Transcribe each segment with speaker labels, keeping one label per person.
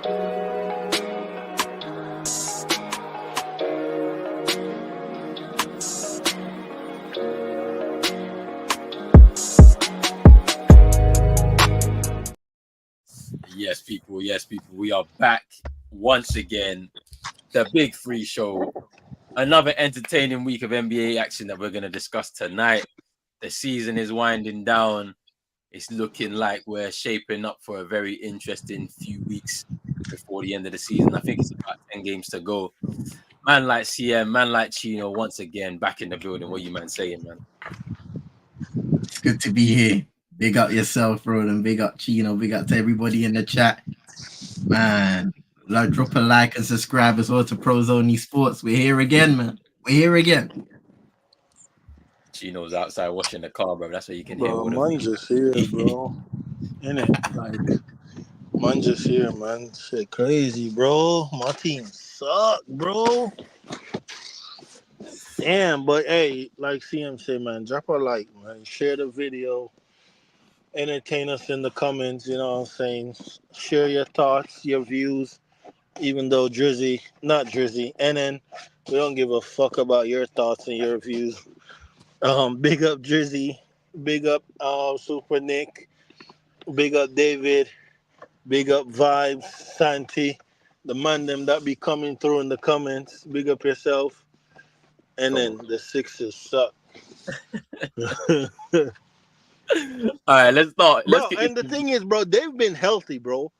Speaker 1: Yes, people, we are back once again. The Big Free Show. Another entertaining week of NBA action that we're going to discuss tonight. The season is winding down. It's looking like we're shaping up for a very interesting few weeks before the end of the season. I think it's about 10 games to go. Man like CM, man like Chino, once again, back in the building. What you man saying, man?
Speaker 2: It's good to be here. Big up yourself, Roland. Big up Chino. Big up to everybody in the chat. Man, drop a like and subscribe as well to Pros Only Sports. We're here again, man. We're here again.
Speaker 1: Chino's outside washing the car, bro. That's where you can hear all the
Speaker 3: Man just here, bro. Innit? Like, man just here, man. Shit crazy, bro. My team suck, bro. Damn, but hey, like CM said, man, drop a like, man. Share the video. Entertain us in the comments, you know what I'm saying? Share your thoughts, your views. Even though not Drizzy, NN, we don't give a fuck about your thoughts and your views. Big up Drizzy. Big up Super Nick. Big up David. Big up Vibes, Santi. The man them that be coming through in the comments. Big up yourself. And then the Sixers suck.
Speaker 1: All right, let's start.
Speaker 3: And the thing is, bro, they've been healthy, bro.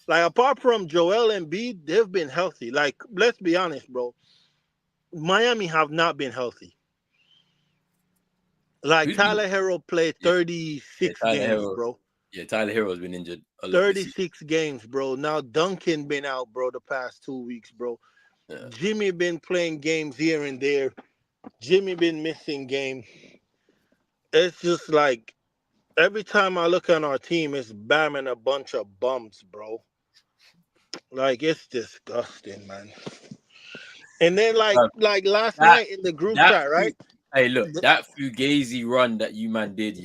Speaker 3: Like, apart from Joel and Embiid, they've been healthy. Like, let's be honest, bro. Miami have not been healthy. Like, Tyler Herro played 36 games, bro.
Speaker 1: Yeah, Tyler Herro's been injured a lot.
Speaker 3: 36 games, bro. Now Duncan been out, bro, the past 2 weeks, bro. Yeah. Jimmy been playing games here and there. Jimmy been missing game. It's just like every time I look on our team, it's Bam and a bunch of bums, bro. Like, it's disgusting, man. And then like last night in the group chat, right?
Speaker 1: Hey, look, that Fugazi run that you man did,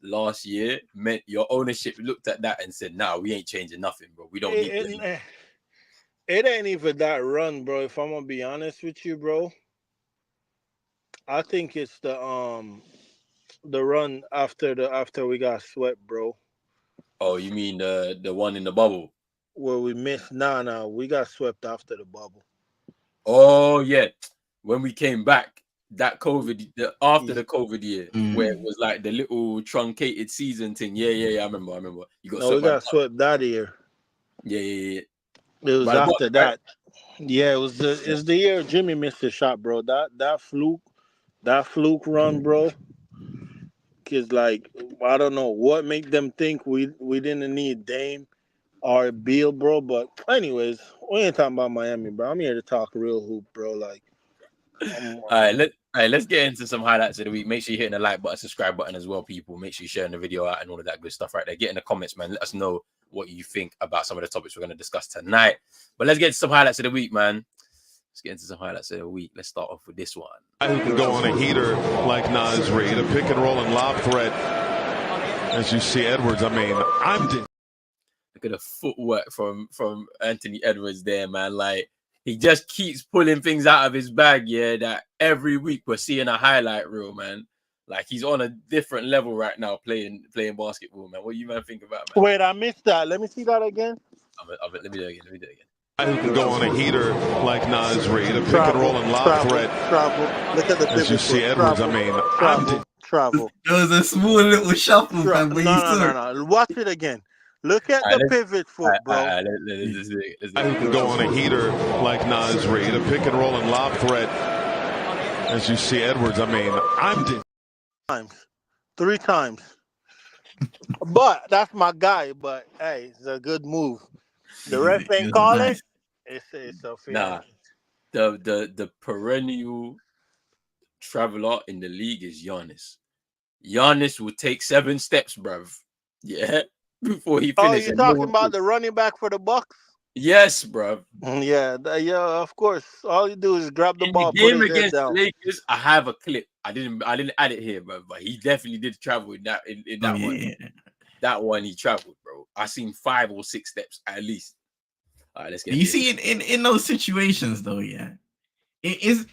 Speaker 1: last year meant your ownership looked at that and said, "Nah, we ain't changing nothing, bro. We don't need it."
Speaker 3: It ain't even that run, bro. If I'm gonna be honest with you, bro, I think it's the run after we got swept, bro.
Speaker 1: Oh, you mean the one in the bubble
Speaker 3: where we missed? Nah, we got swept after the bubble.
Speaker 1: Oh yeah, when we came back. That COVID, after the COVID year, where it was like the little truncated season thing. Yeah, I remember. You got
Speaker 3: we got swept that year.
Speaker 1: Yeah.
Speaker 3: It was after that. Right? Yeah, it's the year Jimmy missed his shot, bro. That fluke run, bro. Cause like I don't know what made them think we didn't need Dame or Beal, bro. But anyways, we ain't talking about Miami, bro. I'm here to talk real hoop, bro. Like.
Speaker 1: All right, let's get into some highlights of the week. Make sure you're hitting the like button, subscribe button as well, people. Make sure you're sharing the video out and all of that good stuff right there. Get in the comments, man. Let us know what you think about some of the topics we're going to discuss tonight. But let's get into some highlights of the week, man. Let's get into some highlights of the week. Let's start off with this one.
Speaker 4: Who can go on a heater like Nas Reed, a pick and roll and lob threat. As you see Edwards, I mean,
Speaker 1: look at the footwork from Anthony Edwards there, man. Like, he just keeps pulling things out of his bag, that every week we're seeing a highlight reel, man. Like, he's on a different level right now playing basketball, man. What do you, man, think about, man?
Speaker 3: Wait, I missed that. Let me see that again.
Speaker 1: Let me do it again.
Speaker 4: Who can go on a heater like Nas Reed, a pick and roll and lob threat.
Speaker 3: Look at the
Speaker 4: as you see Edwards, I mean,
Speaker 3: travel.
Speaker 2: It was a small little shuffle, man.
Speaker 3: No. Watch it again. Look at the pivot foot, bro.
Speaker 4: Who can go on a heater like Nas Reed, a pick and roll and lob threat. As you see Edwards, I mean,
Speaker 3: 3 times. But that's my guy. But hey, it's a good move. The ref ain't calling. Nice. It's a fair.
Speaker 1: Nah, the perennial traveler in the league is Giannis. Giannis will take 7 steps, bruv. Yeah. Before he finishes.
Speaker 3: Oh, you talking about the running back for the Bucks?
Speaker 1: Yes, bro.
Speaker 3: Yeah, of course. All you do is grab the ball.
Speaker 1: The game against the Lakers, I have a clip. I didn't add it here, bro. But he definitely did travel in that one. That one he traveled, bro. I seen 5 or 6 steps at least. All right, let's get
Speaker 2: You see, in those situations, though, yeah, it's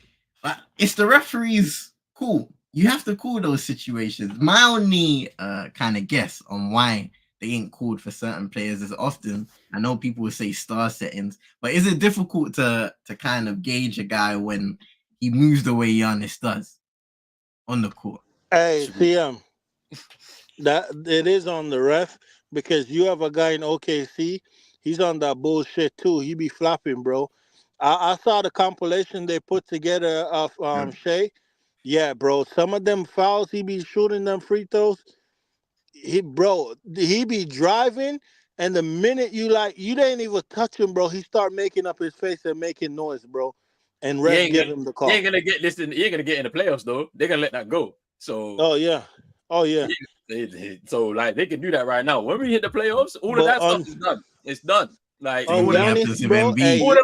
Speaker 2: the referees. Cool. You have to call those situations. My only kind of guess on why they ain't called for certain players is often, I know people will say star settings, but is it difficult to kind of gauge a guy when he moves the way Giannis does on the court?
Speaker 3: Hey, CM, that it is on the ref because you have a guy in OKC. He's on that bullshit too. He be flopping, bro. I saw the compilation they put together of Shea. Yeah, bro. Some of them fouls he be shooting them free throws. He be driving, and the minute you didn't even touch him, bro, he start making up his face and making noise, bro. And ref give him the call.
Speaker 1: He ain't gonna get this. He ain't gonna get in the playoffs though. They're gonna let that go. So.
Speaker 3: Oh yeah.
Speaker 1: So like they can do that right now. When we hit the playoffs, all of that stuff is done. It's done. Like
Speaker 3: on Giannis, bro.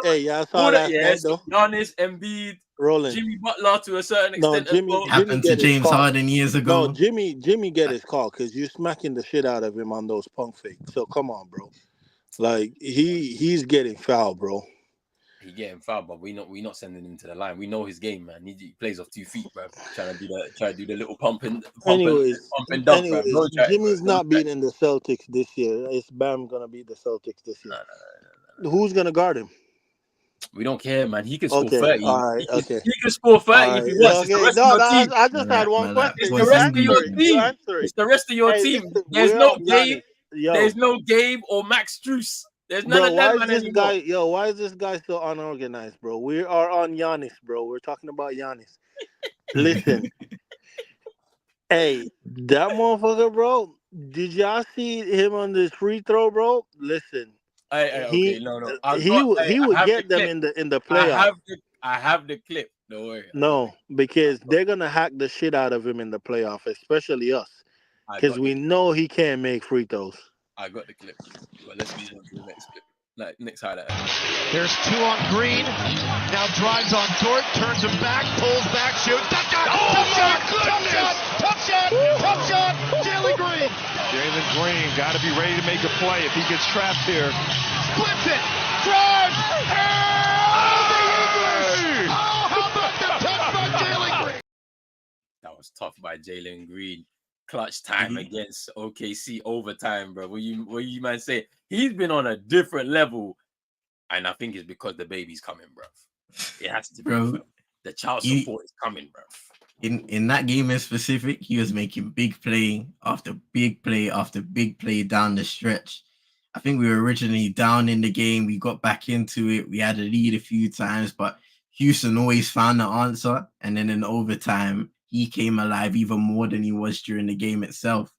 Speaker 3: Hey, I saw that.
Speaker 1: Yes, Giannis, Embiid,
Speaker 3: rolling.
Speaker 1: Jimmy Butler to a certain extent.
Speaker 3: No, Jimmy
Speaker 2: happened to James Harden years ago.
Speaker 3: No, Jimmy get his call because you're smacking the shit out of him on those punk fakes. So come on, bro. Like he's getting fouled, bro.
Speaker 1: He getting fouled, but we not sending him to the line. We know his game, man. He plays off 2 feet, bro. Trying to do the little pump and dunk, bro.
Speaker 3: Jimmy's not beating the Celtics this year. It's Bam gonna beat the Celtics this year. No. Who's gonna guard him?
Speaker 1: We don't care, man. He can score 30.
Speaker 3: All right,
Speaker 1: he can score 30 if he wants.
Speaker 3: Okay.
Speaker 1: It's the rest of your team.
Speaker 3: I just had one question.
Speaker 1: It's the rest of your team. It's the rest of your team. There's no Gabe. There's no Gabe or Max Strus. There's none of them, man, anymore.
Speaker 3: Why is this guy so unorganized, bro? We are on Giannis, bro. We're talking about Giannis. Listen. Hey, that motherfucker, bro. Did y'all see him on this free throw, bro? Listen.
Speaker 1: He
Speaker 3: would get them in the playoffs.
Speaker 1: I have the clip. Don't worry.
Speaker 3: No, because they're gonna hack the shit out of him in the playoff, especially us, because we know he can't make free throws.
Speaker 1: I got the clip. But let's move on to the next clip. Next highlight.
Speaker 5: There's 2 on Green. Now drives on Dort, turns him back, pulls back, shoots. Tough shot! Tough shot! Jalen Green.
Speaker 4: Jalen Green got to be ready to make a play if he gets trapped here.
Speaker 5: Splits it. Drives. How about the touch by Jalen Green?
Speaker 1: That was tough by Jalen Green. Clutch time against OKC overtime, bro. What you man say? He's been on a different level, and I think it's because the baby's coming, bro. It has to be, bro. The child support is coming, bro.
Speaker 2: In that game in specific, he was making big play after big play after big play down the stretch. I think we were originally down in the game. We got back into it. We had a lead a few times, but Houston always found the answer. And then in overtime, he came alive even more than he was during the game itself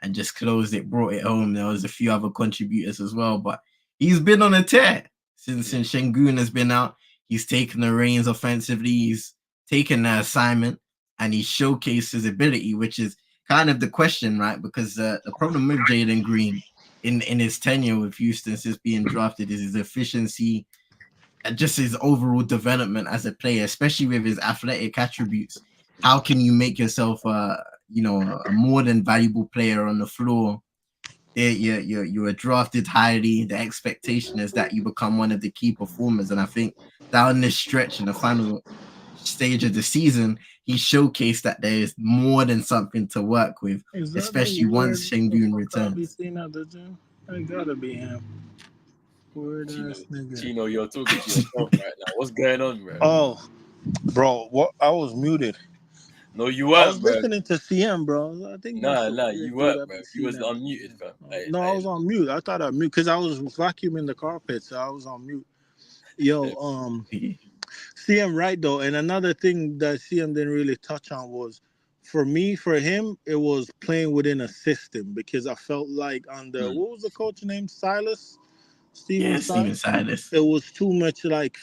Speaker 2: and just closed it, brought it home. There was a few other contributors as well, but he's been on a tear since Şengün has been out. He's taken the reins offensively. He's taken the assignment and he showcased his ability, which is kind of the question, right? Because the problem with Jalen Green in his tenure with Houston since being drafted is his efficiency and just his overall development as a player, especially with his athletic attributes. How can you make yourself a more than valuable player on the floor? You were drafted highly. The expectation is that you become one of the key performers. And I think down this stretch in the final stage of the season, he showcased that there is more than something to work with, especially once Şengün returns.
Speaker 3: It gotta be him.
Speaker 1: Chino, you're talking to yourself right now. What's going on, bro?
Speaker 3: Oh, bro, what? I was muted.
Speaker 1: No, you weren't.
Speaker 3: I was listening to CM, bro. I think.
Speaker 1: Nah, you weren't, bro. You was unmuted, bro.
Speaker 3: I was on mute. I thought I muted because I was vacuuming the carpet, so I was on mute. Yo, CM right though, and another thing that CM didn't really touch on was, for him, it was playing within a system because I felt like what was the coach name? Steven Silas. It was too much like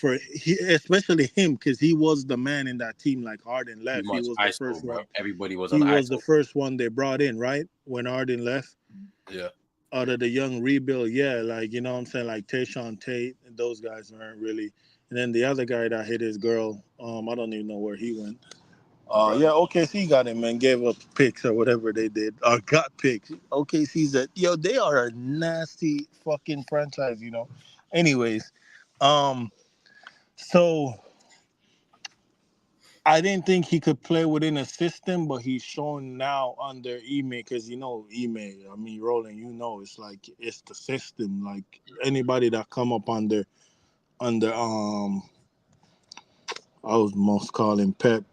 Speaker 3: especially him because he was the man in that team. Like Harden left, he was the first one.
Speaker 1: Everybody was.
Speaker 3: He was the first one they brought in, right? When Harden left.
Speaker 1: Yeah.
Speaker 3: Out of the young rebuild, yeah, like you know what I'm saying, like Tayshaun Tate and those guys weren't really. And then the other guy that hit his girl, I don't even know where he went. Yeah, OKC got him and gave up picks or whatever they did, or got picks. OKC's they are a nasty fucking franchise, you know. Anyways, um, so I didn't think he could play within a system, but he's shown now under Ime, because you know Ime. I mean, Roland, you know, it's like it's the system. Like anybody that come up under I was most calling Pep.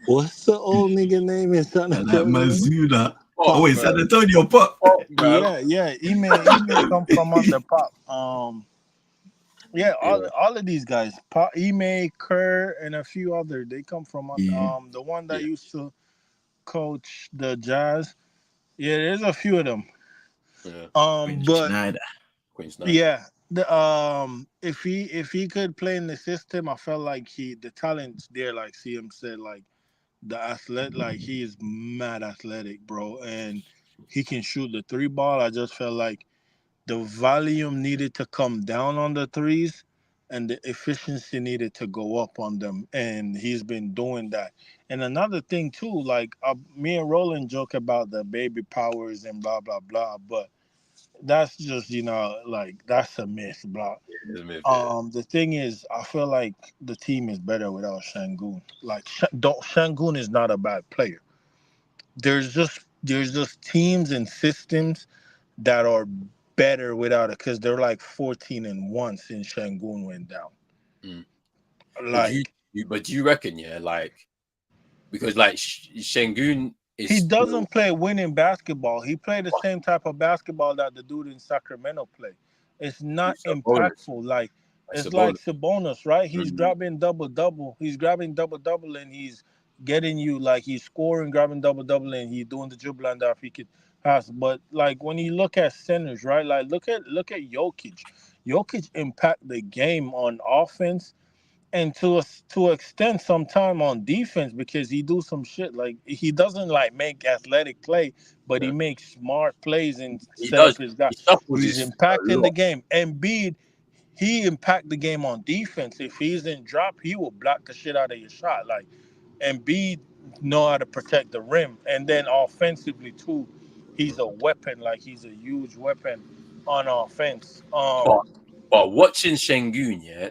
Speaker 3: What's the old nigga name in San
Speaker 2: I like
Speaker 3: Antonio?
Speaker 2: Mazuna.
Speaker 1: Pop,
Speaker 2: Oh wait,
Speaker 1: bro.
Speaker 2: San Antonio Pop.
Speaker 1: Pop, bro.
Speaker 3: Yeah. Ime come from under Pop. Yeah,
Speaker 2: Yeah,
Speaker 3: all of these guys, Pop, Ime, Kerr, and a few other, they come from
Speaker 2: yeah.
Speaker 3: the one that
Speaker 1: Yeah.
Speaker 3: used to coach the Jazz. Yeah, there's a few of them.
Speaker 1: Yeah.
Speaker 2: Quinn
Speaker 3: But
Speaker 2: Schneider.
Speaker 1: Queen Snyder.
Speaker 3: yeah, the if he could play in the system, I felt like the talent's there. Like CM said, like the athletic, like he is mad athletic, bro, and he can shoot the three ball. I just felt like the volume needed to come down on the threes, and the efficiency needed to go up on them, and he's been doing that. And another thing too, like me and Roland joke about the baby powers and blah blah blah, but that's just like that's a myth, blah.
Speaker 1: His myth, yeah.
Speaker 3: The thing is, I feel like the team is better without Shangun. Like, don't Shangun is not a bad player. There's just teams and systems that are better without it, because they're like 14-1 since Shangun went down.
Speaker 1: Mm. But do
Speaker 3: Like,
Speaker 1: you reckon, yeah, like because like Shengun is
Speaker 3: he
Speaker 1: still
Speaker 3: doesn't play winning basketball. He played the same type of basketball that the dude in Sacramento play. It's not
Speaker 1: it's a bonus.
Speaker 3: impactful. Like,
Speaker 1: It's a
Speaker 3: it's like
Speaker 1: bonus.
Speaker 3: Sabonis, right? He's
Speaker 1: Mm.
Speaker 3: grabbing double double. He's grabbing double double, and he's getting you, like, he's scoring, grabbing double double, and he's doing the dribble and if he could pass. But like when you look at centers, right? Like look at Jokic. Jokic impact the game on offense, and to extend some time on defense, because he do some shit. Like, he doesn't like make athletic play, but he
Speaker 1: Yeah.
Speaker 3: makes smart plays and
Speaker 1: He
Speaker 3: set up
Speaker 1: does.
Speaker 3: his guy.
Speaker 1: He shuffles
Speaker 3: He's
Speaker 1: his a
Speaker 3: impacting the
Speaker 1: lot.
Speaker 3: game. Embiid, he impact the game on defense. If he's in drop, he will block the shit out of your shot. Like, Embiid know how to protect the rim, and then offensively too, he's a weapon. Like, he's a huge weapon on offense.
Speaker 1: But watching Shengun, yeah,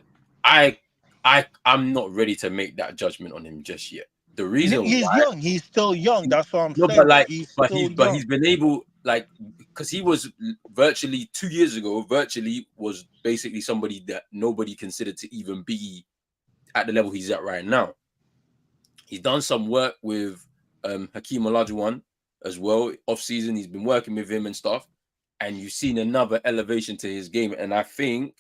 Speaker 1: I'm not ready to make that judgment on him just yet. The reason
Speaker 3: He's
Speaker 1: why,
Speaker 3: young. He's still young. That's what I'm
Speaker 1: no,
Speaker 3: saying.
Speaker 1: but
Speaker 3: Though
Speaker 1: like,
Speaker 3: he's still
Speaker 1: but
Speaker 3: young.
Speaker 1: he's been able, like, because he was virtually 2 years ago, virtually was basically somebody that nobody considered to even be at the level he's at right now. He's done some work with Hakeem Olajuwon as well. Off season, he's been working with him and stuff, and you've seen another elevation to his game. And I think,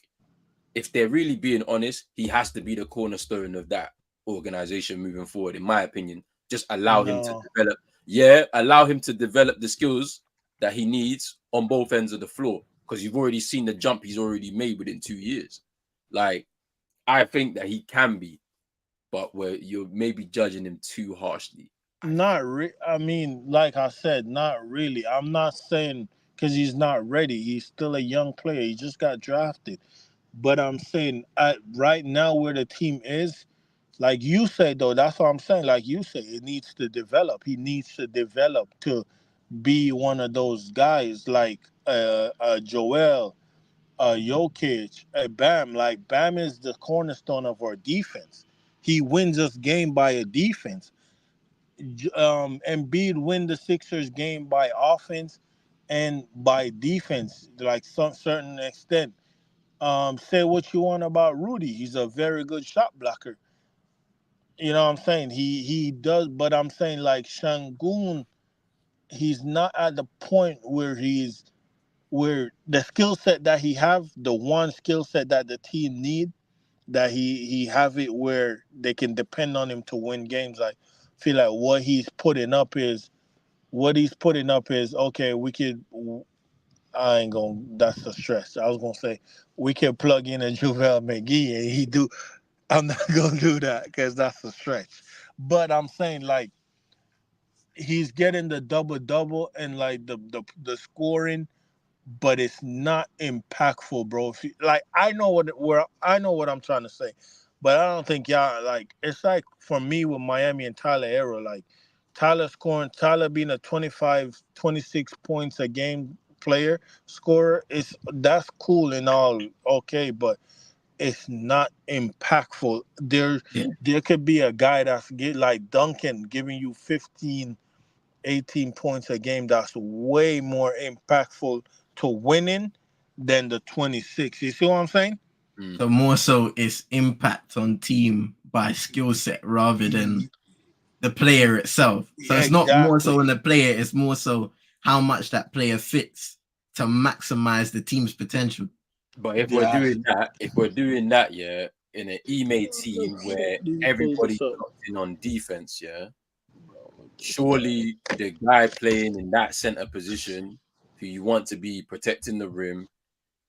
Speaker 1: if they're really being honest, he has to be the cornerstone of that organization moving forward, in my opinion. Just allow him to
Speaker 3: No,
Speaker 1: develop. Yeah, allow him to develop the skills that he needs on both ends of the floor, because you've already seen the jump he's already made within 2 years. Like, I think that he can be, but where you're maybe judging him too harshly.
Speaker 3: I mean, like I said, not really. I'm not saying because he's not ready. He's still a young player. He just got drafted. But I'm saying, right now where the team is, like you said, though, that's what I'm saying. Like you said, it needs to develop. He needs to develop to be one of those guys like Joel, Jokic, Bam. Like, Bam is the cornerstone of our defense. He wins us game by a defense. Embiid win the Sixers game by offense and by defense, like some certain extent. Say what you want about Rudy, he's a very good shot blocker. You know what I'm saying? He does, but I'm saying, like, Shangun, he's not at the point where the skill set that he have, the one skill set that the team need, that he have it where they can depend on him to win games. Like, feel like what he's putting up is okay. We could. I ain't gonna. That's a stress. I was gonna say we can plug in a JaVale McGee and he do. I'm not gonna do that because that's a stretch. But I'm saying, like, he's getting the double double and like the scoring, but it's not impactful, bro. Like, I know what I'm trying to say, But I don't think y'all like. It's like for me with Miami and Tyler Hero, like Tyler being a 25, 26 points a game player scorer. That's cool and all, okay, but it's not impactful. There could be a guy that's like Duncan giving you 15, 18 points a game. That's way more impactful to winning than the 26. You see what I'm saying?
Speaker 2: So more so it's impact on team by skill set rather than the player itself. So it's not more so in the player, it's more so how much that player fits to maximize the team's potential.
Speaker 1: But if we're doing that, yeah, in an Ime team where everybody's locked in on defense, yeah, surely the guy playing in that center position who you want to be protecting the rim,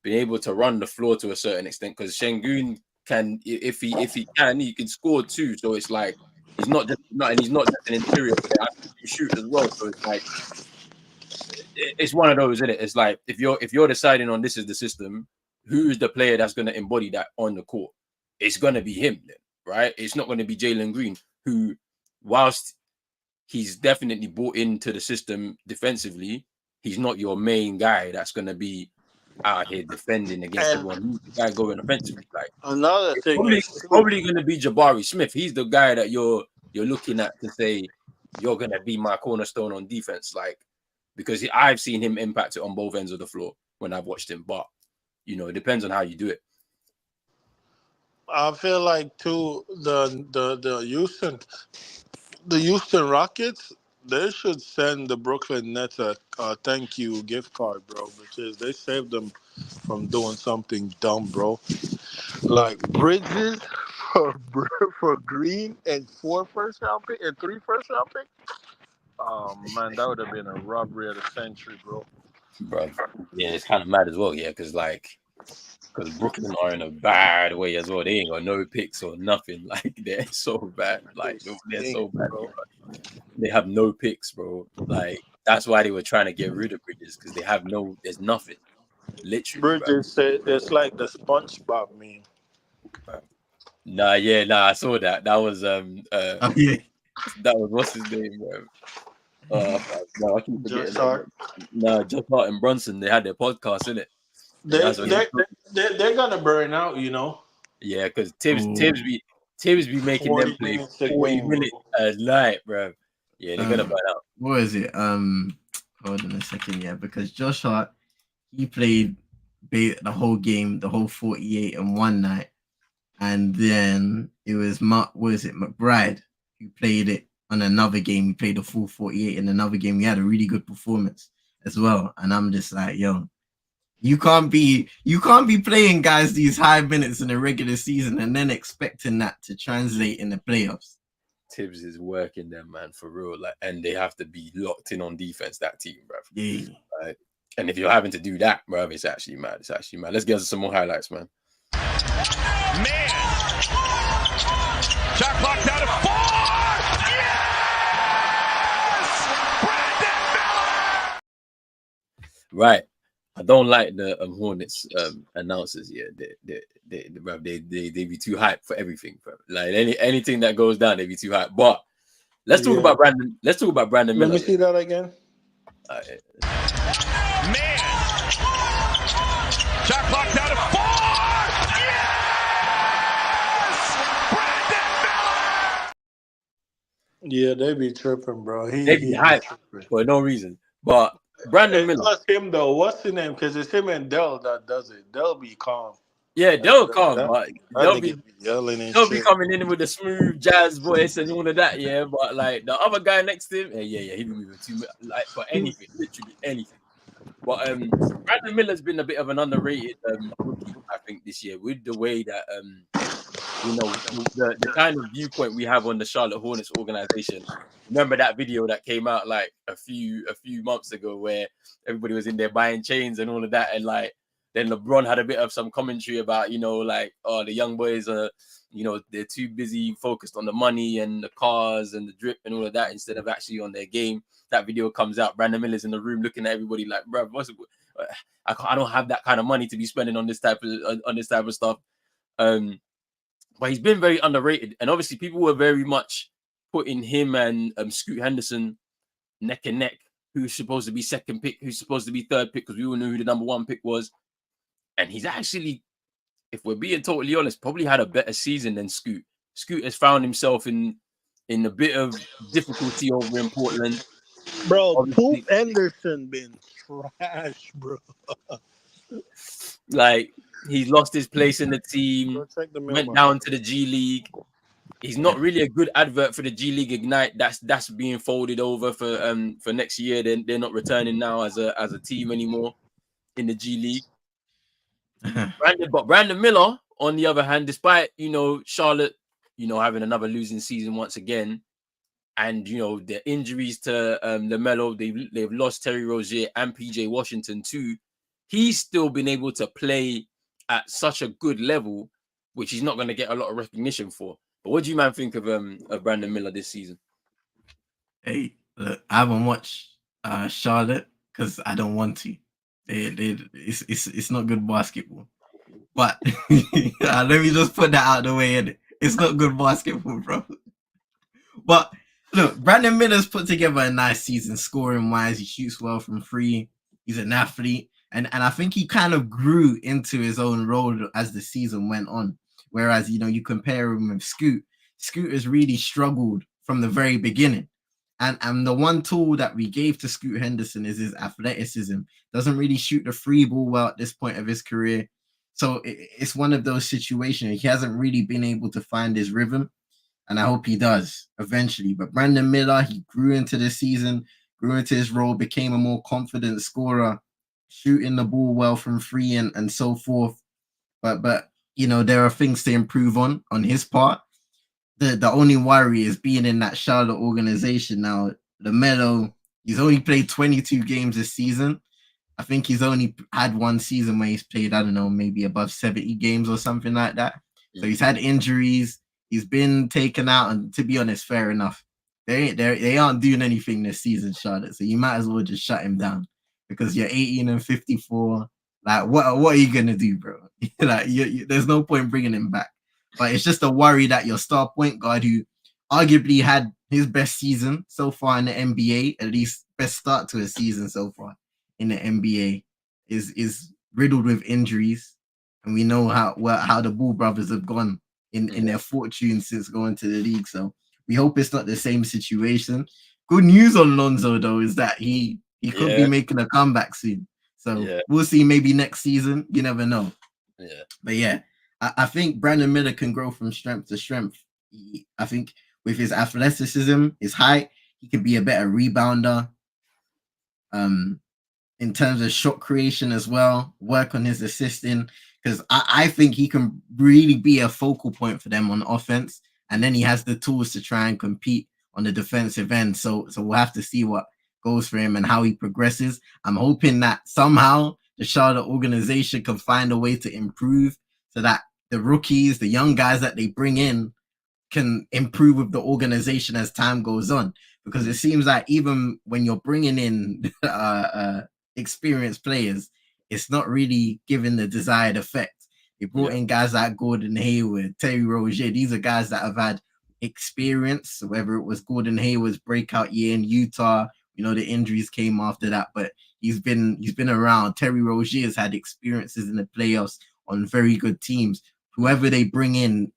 Speaker 1: being able to run the floor to a certain extent, because Şengün can, if he can, he can score too. So it's like he's not just an interior player, he can shoot as well. So it's like it's one of those, isn't it? It's like if you're deciding on this is the system, who is the player that's going to embody that on the court? It's going to be him, then, right? It's not going to be Jalen Green, who, whilst he's definitely bought into the system defensively, he's not your main guy that's going to be out here defending against everyone. He's the guy going offensively. Like
Speaker 3: another thing,
Speaker 1: it's probably going to be Jabari Smith. He's the guy that you're looking at to say you're going to be my cornerstone on defense, like, because I've seen him impact it on both ends of the floor when I've watched him. But it depends on how you do it.
Speaker 3: I feel like too the Houston Rockets, they should send the Brooklyn Nets a thank you gift card, bro, because they saved them from doing something dumb, bro. Like Bridges for Green and 4 first-round pick and 3 first-round pick. Oh man, that would have been a robbery of the century, bro.
Speaker 1: Yeah, it's kind of mad as well, yeah, because Brooklyn are in a bad way as well. They ain't got no picks or nothing. Like, they're so bad. Like, they're so bad, bro. They have no picks, bro. Like, that's why they were trying to get rid of Bridges, because there's nothing. Literally,
Speaker 3: Bridges said it's like the SpongeBob meme.
Speaker 1: Nah, I saw that. That was that was what's his name, bro? No, I keep forgetting.
Speaker 3: Josh Hart.
Speaker 1: No, Josh Hart and Brunson, they had their podcast, innit?
Speaker 3: They're gonna burn out,
Speaker 1: Yeah, because Tibbs be making them play 40 minutes a night, bro. Yeah, they're gonna burn out.
Speaker 2: What is it? Hold on a second, yeah, because Josh Hart, he played the whole game, the whole 48 in one night, and then it was McBride who played it on another game. He played the full 48 in another game. He had a really good performance as well, and I'm just like, yo, you can't be playing guys these high minutes in the regular season and then expecting that to translate in the playoffs.
Speaker 1: Tibbs is working them, man, for real. Like, and they have to be locked in on defense, that team, bro.
Speaker 2: Yeah.
Speaker 1: Right? And if you're having to do that, bro, it's actually mad. Let's get some more highlights, man.
Speaker 5: Man! Shot clock down to 4! Yes! Brandon Miller!
Speaker 1: Right. I don't like the Hornets announcers here. They be too hyped for everything, bro. Like anything that goes down, they be too hyped. But let's talk about Brandon. Let's talk about Brandon Miller.
Speaker 3: Let me see that again.
Speaker 5: Man, shot clock down to 4. Yes, Brandon Miller.
Speaker 3: Yeah, they be tripping, bro.
Speaker 1: They be hyped for no reason, but. Brandon Miller.
Speaker 3: Plus him though. What's his name? Because it's him and Dell that does it. They'll be calm.
Speaker 1: Yeah, they'll calm, but they'll be
Speaker 3: yelling and
Speaker 1: they'll be coming in with a smooth jazz voice and all of that. Yeah, but like the other guy next to him, he be moving too much, like for anything, literally anything. But Brandon Miller's been a bit of an underrated rookie, I think, this year, with the way that the kind of viewpoint we have on the Charlotte Hornets organization. Remember that video that came out like a few months ago where everybody was in there buying chains and all of that, and like then LeBron had a bit of some commentary about the young boys are they're too busy focused on the money and the cars and the drip and all of that instead of actually on their game. That video comes out, Brandon Miller's in the room looking at everybody like, bro, I don't have that kind of money to be spending on this type of stuff. but he's been very underrated. And obviously, people were very much putting him and Scoot Henderson neck and neck. Who's supposed to be second pick? Who's supposed to be third pick? Because we all knew who the number 1 pick was. And he's actually, if we're being totally honest, probably had a better season than Scoot. Scoot has found himself in a bit of difficulty over in Portland.
Speaker 3: Bro,
Speaker 1: Obviously,
Speaker 3: Poop Anderson been trash, bro.
Speaker 1: like, he's lost his place in the team,
Speaker 3: Go check the
Speaker 1: went
Speaker 3: mailbox.
Speaker 1: down to the G League. He's not really a good advert for the G League Ignite. That's being folded over for next year. They're not returning now as a team anymore in the G League. Brandon Miller, on the other hand, despite Charlotte, having another losing season once again, and the injuries to LaMelo, they've lost Terry Rozier and PJ Washington too. He's still been able to play at such a good level, which he's not going to get a lot of recognition for. But what do you, man, think of Brandon Miller this season?
Speaker 2: Hey, look, I haven't watched Charlotte because I don't want to. It's not good basketball. But let me just put that out of the way. And it's not good basketball, bro. But look, Brandon Miller's put together a nice season, scoring wise. He shoots well from free. He's an athlete, and I think he kind of grew into his own role as the season went on. Whereas you compare him with Scoot. Scoot has really struggled from the very beginning. And the one tool that we gave to Scoot Henderson is his athleticism. Doesn't really shoot the free ball well at this point of his career. So it's one of those situations. He hasn't really been able to find his rhythm. And I hope he does eventually. But Brandon Miller, he grew into the season, grew into his role, became a more confident scorer, shooting the ball well from free and so forth. But there are things to improve on his part. The only worry is being in that Charlotte organization now. LaMelo, he's only played 22 games this season. I think he's only had one season where he's played, I don't know, maybe above 70 games or something like that. So he's had injuries. He's been taken out, and to be honest, fair enough. They aren't doing anything this season, Charlotte. So you might as well just shut him down because you're 18-54. Like, what are you gonna do, bro? Like, there's no point bringing him back. But it's just a worry that your star point guard, who arguably had his best season so far in the NBA, at least best start to a season so far in the NBA, is riddled with injuries, and we know how the Bull brothers have gone in their fortune since going to the league. So we hope it's not the same situation. Good news on Lonzo though is that he could be making a comeback soon. So we'll see. Maybe next season. You never know.
Speaker 1: Yeah.
Speaker 2: But yeah, I think Brandon Miller can grow from strength to strength. I think with his athleticism, his height, he can be a better rebounder. In terms of shot creation as well, work on his assisting, because I think he can really be a focal point for them on offense. And then he has the tools to try and compete on the defensive end. So we'll have to see what goes for him and how he progresses. I'm hoping that somehow the Charlotte organization can find a way to improve so that the rookies, the young guys that they bring in, can improve with the organization as time goes on. Because it seems like even when you're bringing in experienced players, it's not really giving the desired effect. They brought in guys like Gordon Hayward, Terry Rozier. These are guys that have had experience, whether it was Gordon Hayward's breakout year in Utah. The injuries came after that, but he's been around. Terry Rozier has had experiences in the playoffs on very good teams. Whoever they bring in,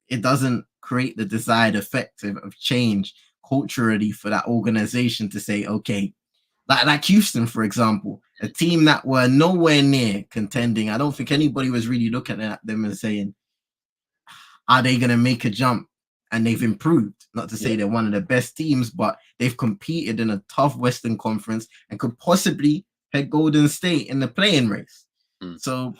Speaker 2: it doesn't create the desired effect of change culturally for that organization to say, okay, like Houston, for example, a team that were nowhere near contending. I don't think anybody was really looking at them and saying, are they going to make a jump? And they've improved. Not to say they're one of the best teams, but they've competed in a tough Western Conference and could possibly head Golden State in the play-in race. So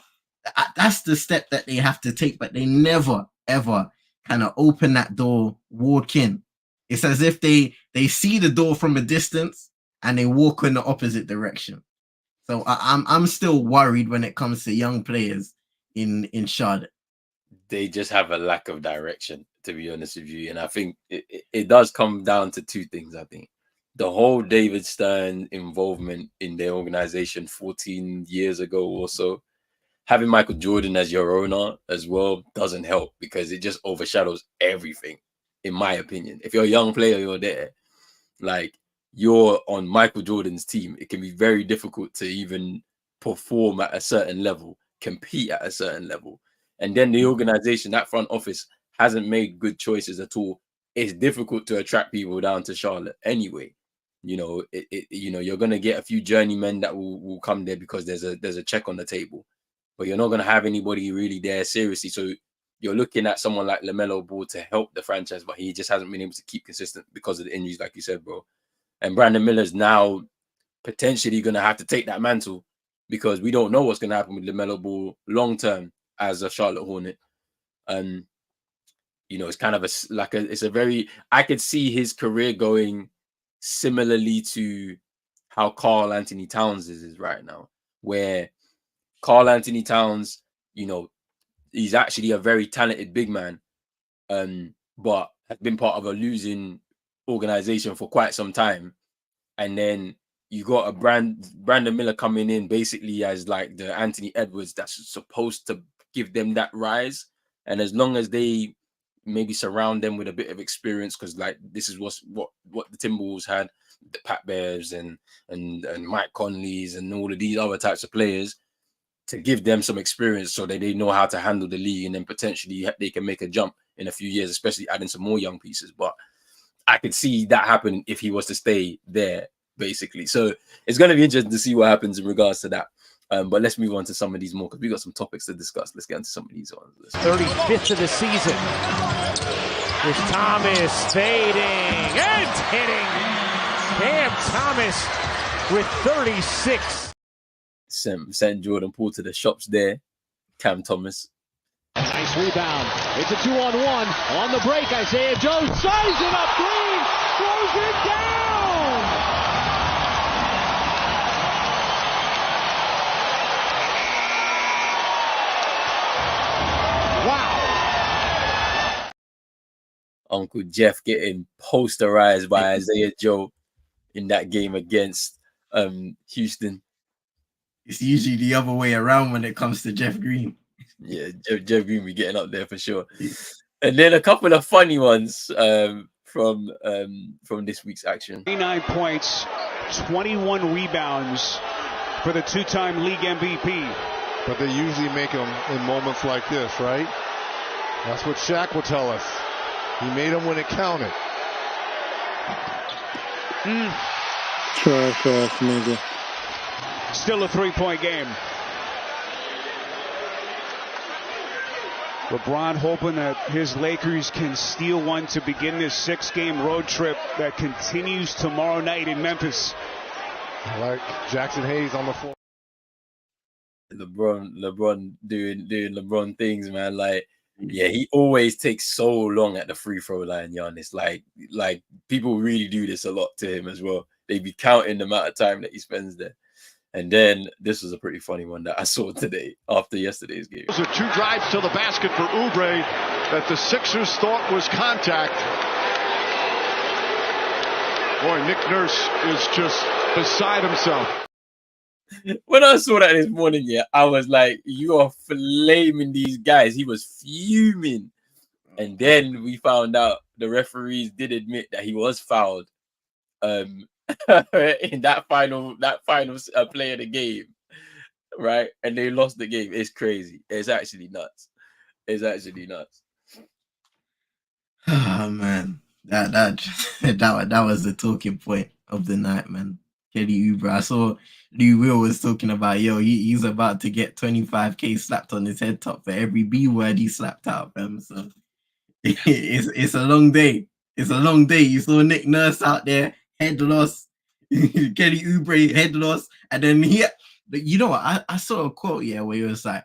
Speaker 2: that's the step that they have to take, but they never, ever kind of open that door, walk in. It's as if they see the door from a distance and they walk in the opposite direction. So I'm still worried when it comes to young players in Charlotte.
Speaker 1: They just have a lack of direction, to be honest with you. And I think it does come down to two things, I think. The whole David Stern involvement in their organization 14 years ago or so, having Michael Jordan as your owner as well doesn't help because it just overshadows everything, in my opinion. If you're a young player, you're there, like you're on Michael Jordan's team, it can be very difficult to even perform at a certain level, compete at a certain level. And then the organization, that front office, hasn't made good choices at all. It's difficult to attract people down to Charlotte anyway. You know, you're gonna get a few journeymen that will come there because there's a check on the table, but you're not gonna have anybody really there seriously. So you're looking at someone like LaMelo Ball to help the franchise, but he just hasn't been able to keep consistent because of the injuries, like you said, bro. And Brandon Miller's now potentially gonna have to take that mantle because we don't know what's gonna happen with LaMelo Ball long term as a Charlotte Hornet. You know, it's kind of I could see his career going similarly to how Karl Anthony Towns is right now, where Karl Anthony Towns, you know, he's actually a very talented big man, but has been part of a losing organization for quite some time. And then you got a Brandon Miller coming in basically as like the Anthony Edwards that's supposed to give them that rise. And as long as they maybe surround them with a bit of experience, because like this is what the Timberwolves had, the Pat Bears and Mike Conleys and all of these other types of players, to give them some experience so that they know how to handle the league, and then potentially they can make a jump in a few years, especially adding some more young pieces. But I could see that happening if he was to stay there, basically. So it's going to be interesting to see what happens in regards to that. But let's move on to some of these more because we got some topics to discuss. Let's get into some of these ones.
Speaker 6: 35th of the season. With Thomas fading and hitting. Cam Thomas with 36.
Speaker 1: Sent Jordan Poole to the shops there. Cam Thomas.
Speaker 6: Nice rebound. It's a 2-on-1. On the break, Isaiah Joe sizing up Green. Throws it down. Wow.
Speaker 1: Uncle Jeff getting posterized by Isaiah Joe in that game against Houston.
Speaker 2: It's usually the other way around when it comes to Jeff Green.
Speaker 1: Yeah, Jeff Green be getting up there for sure. And then a couple of funny ones from this week's action.
Speaker 7: 29 points, 21 rebounds for the two-time league MVP.
Speaker 4: But they usually make them in moments like this, right? That's what Shaq will tell us. He made them when it counted.
Speaker 3: Trash ass nigga.
Speaker 7: Still a three-point game. LeBron hoping that his Lakers can steal one to begin this 6-game road trip that continues tomorrow night in Memphis.
Speaker 4: I like Jackson Hayes on the floor.
Speaker 1: LeBron doing LeBron things, man. Like, yeah, he always takes so long at the free throw line, Giannis. Like people really do this a lot to him as well. They be counting the amount of time that he spends there. And then this was a pretty funny one that I saw today after yesterday's game.
Speaker 5: Those are two drives to the basket for Oubre that the Sixers thought was contact. Boy, Nick Nurse is just beside himself.
Speaker 1: When I saw that this morning, yeah, I was like, you are flaming these guys. He was fuming. And then we found out the referees did admit that he was fouled in that final play of the game, right? And they lost the game. It's crazy. It's actually nuts.
Speaker 2: Oh man, that was the talking point of the night, man. Kelly Oubre. I saw Lou Will was talking about, he's about to get 25K slapped on his head top for every B word he slapped out, fam. So it's a long day. It's a long day. You saw Nick Nurse out there, head loss. Kelly Oubre, head loss. And then I saw a quote, where he was like,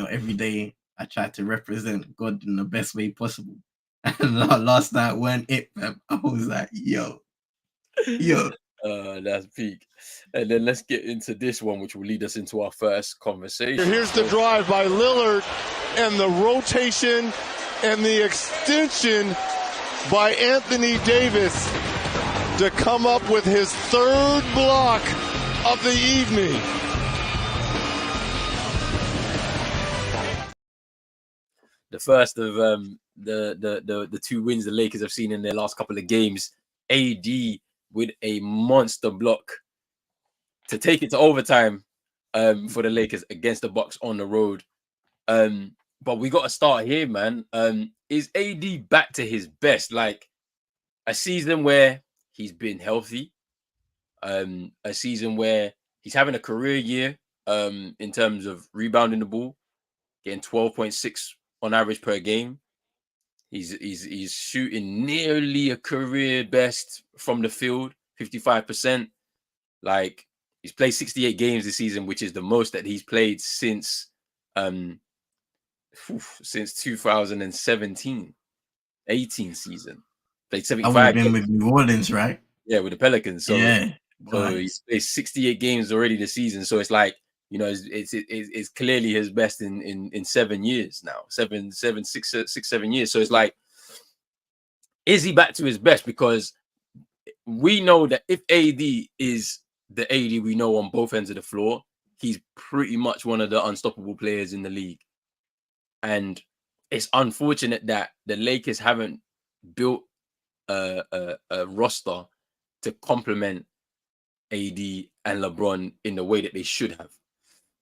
Speaker 2: every day I try to represent God in the best way possible. And last night weren't it, fam. I was like, yo.
Speaker 1: That's peak. And then let's get into this one, which will lead us into our first conversation.
Speaker 5: Here's the drive by Lillard and the rotation and the extension by Anthony Davis to come up with his third block of the evening.
Speaker 1: the first of the two wins the Lakers have seen in their last couple of games. AD with a monster block to take it to overtime for the Lakers against the Bucks on the road. But we got to start here, man. Is AD back to his best? Like a season where he's been healthy, a season where he's having a career year in terms of rebounding the ball, getting 12.6 on average per game. He's shooting nearly a career best from the field, 55%. Like he's played 68 games this season, which is the most that he's played since 2017, 18 season. Played 75
Speaker 2: I would have been
Speaker 1: games.
Speaker 2: with New Orleans, right?
Speaker 1: Yeah, with the Pelicans. So,
Speaker 2: yeah.
Speaker 1: so he's played 68 games already this season. So it's like, you know, it's clearly his best in 7 years now. 7 years. So it's like, is he back to his best? Because we know that if AD is the AD we know on both ends of the floor, he's pretty much one of the unstoppable players in the league. And it's unfortunate that the Lakers haven't built a roster to complement AD and LeBron in the way that they should have.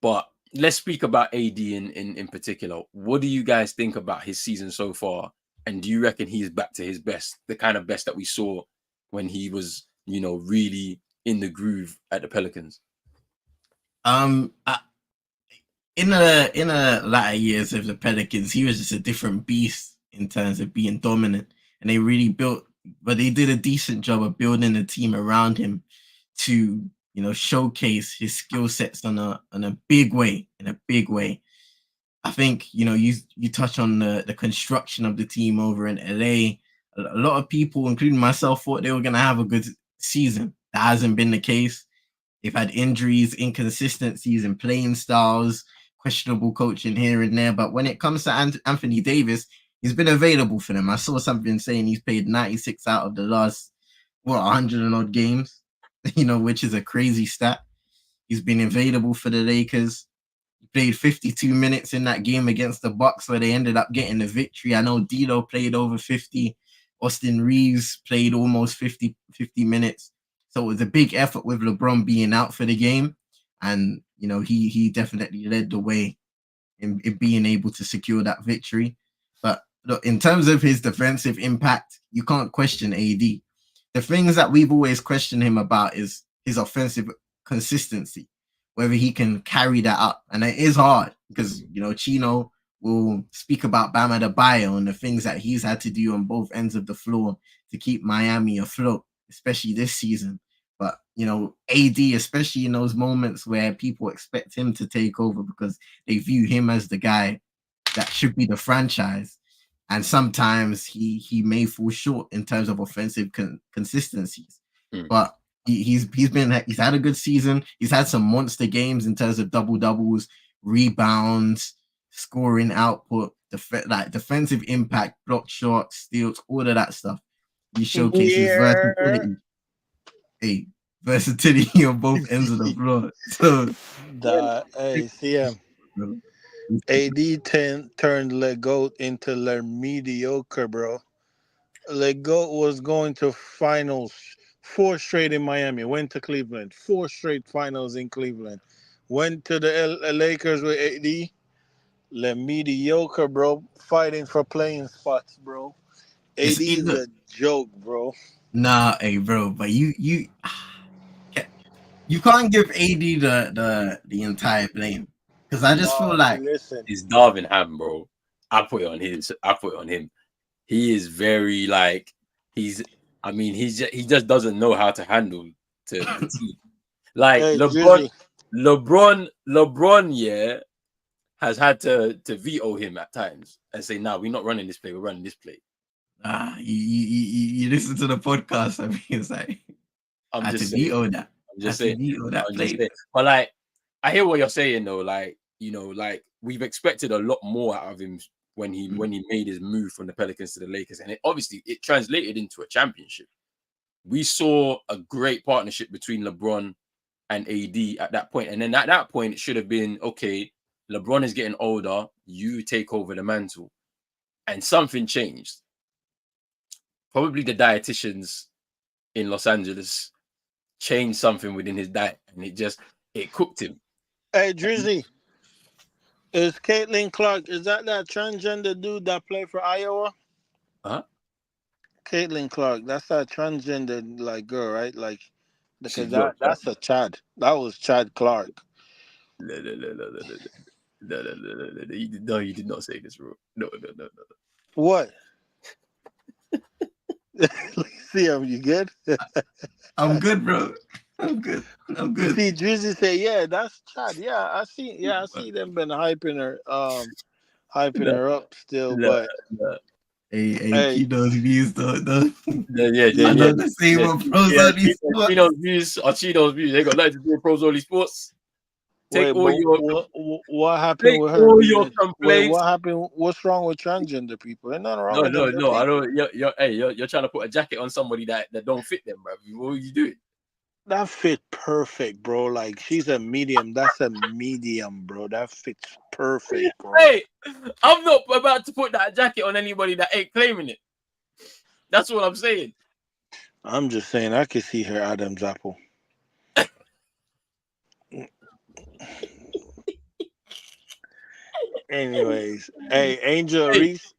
Speaker 1: But let's speak about AD in particular. What do you guys think about his season so far? And do you reckon he's back to his best, the kind of best that we saw when he was, you know, really in the groove at the Pelicans?
Speaker 2: In the latter years of the Pelicans, he was just a different beast in terms of being dominant, and they really they did a decent job of building a team around him to, you know, showcase his skill sets in a big way. I think, you know, you touch on the construction of the team over in LA. A lot of people, including myself, thought they were going to have a good season. That hasn't been the case. They've had injuries, inconsistencies in playing styles, questionable coaching here and there. But when it comes to Anthony Davis, he's been available for them. I saw something saying he's played 96 out of the last, 100 and odd games, you know, which is a crazy stat. He's been available for the Lakers. He played 52 minutes in that game against the Bucks where they ended up getting the victory. I know D'Lo played over 50. Austin Reeves played almost 50 minutes. So it was a big effort with LeBron being out for the game. And, you know, he definitely led the way in being able to secure that victory. But look, in terms of his defensive impact, you can't question AD. The things that we've always questioned him about is his offensive consistency, whether he can carry that up. And it is hard because, you know, Chino will speak about Bam Adebayo and the things that he's had to do on both ends of the floor to keep Miami afloat, especially this season. But, you know, AD, especially in those moments where people expect him to take over because they view him as the guy that should be the franchise. And sometimes he may fall short in terms of offensive consistencies. But he's had a good season. He's had some monster games in terms of double-doubles, rebounds, scoring output, defensive impact, block shots, steals, all of that stuff. He showcases versatility. Hey, versatility on both ends of the floor. So,
Speaker 3: CM. AD turned Legoat into mediocre, bro. Legoat was going to finals 4 straight in Miami, went to Cleveland, 4 straight finals in Cleveland, went to the Lakers with AD. Mediocre, bro, fighting for playing spots, bro. AD is a joke, bro.
Speaker 2: Nah, hey, bro, but you can't give AD the entire blame because I just feel like
Speaker 1: it's Darvin Ham, bro. I put it on him. He is very like he just doesn't know how to handle the team. Like LeBron, yeah, has had to veto him at times and say, "Nah, we're not running this play. We're running this play."
Speaker 2: You listen to the podcast. I mean, it's like
Speaker 1: I'm just
Speaker 2: saying.
Speaker 1: But like, I hear what you're saying though. Like, you know, like we've expected a lot more out of him when he made his move from the Pelicans to the Lakers, and it translated into a championship. We saw a great partnership between LeBron and AD at that point, and then at that point it should have been okay. LeBron is getting older. You take over the mantle. and something changed. Probably the dietitians in Los Angeles changed something within his diet, and it cooked him.
Speaker 3: Hey, Drizzy, is Caitlin Clark, is that transgender dude that played for Iowa?
Speaker 1: Huh?
Speaker 3: Caitlin Clark, that's that transgender like girl, right? Like, because
Speaker 1: Yo,
Speaker 3: that's a Chad. That was Chad Clark.
Speaker 1: no, you did not say this, bro. No.
Speaker 3: What? See him, you good?
Speaker 2: I'm good, bro. I'm good.
Speaker 3: You see, Drizzy say, yeah, that's Chad. Yeah, I see them been hyping her up still, but
Speaker 2: Hey, Chino's views though.
Speaker 1: Yeah.
Speaker 2: I know the same on Pros Only Sports.
Speaker 1: Chino's views. They got nothing to do with Pros Only Sports.
Speaker 3: What happened with her?
Speaker 1: All your complaints.
Speaker 3: What happened? What's wrong with transgender people? Ain't nothing wrong with them.
Speaker 1: No. I don't. You're trying to put a jacket on somebody that don't fit them, bro. What are you doing?
Speaker 3: That fit perfect, bro. Like, she's a medium. That's a medium, bro. That fits perfect, bro.
Speaker 1: Hey, I'm not about to put that jacket on anybody that ain't claiming it. That's what I'm saying.
Speaker 3: I'm just saying, I could see her Adam's apple. Anyways, hey, Angel Reese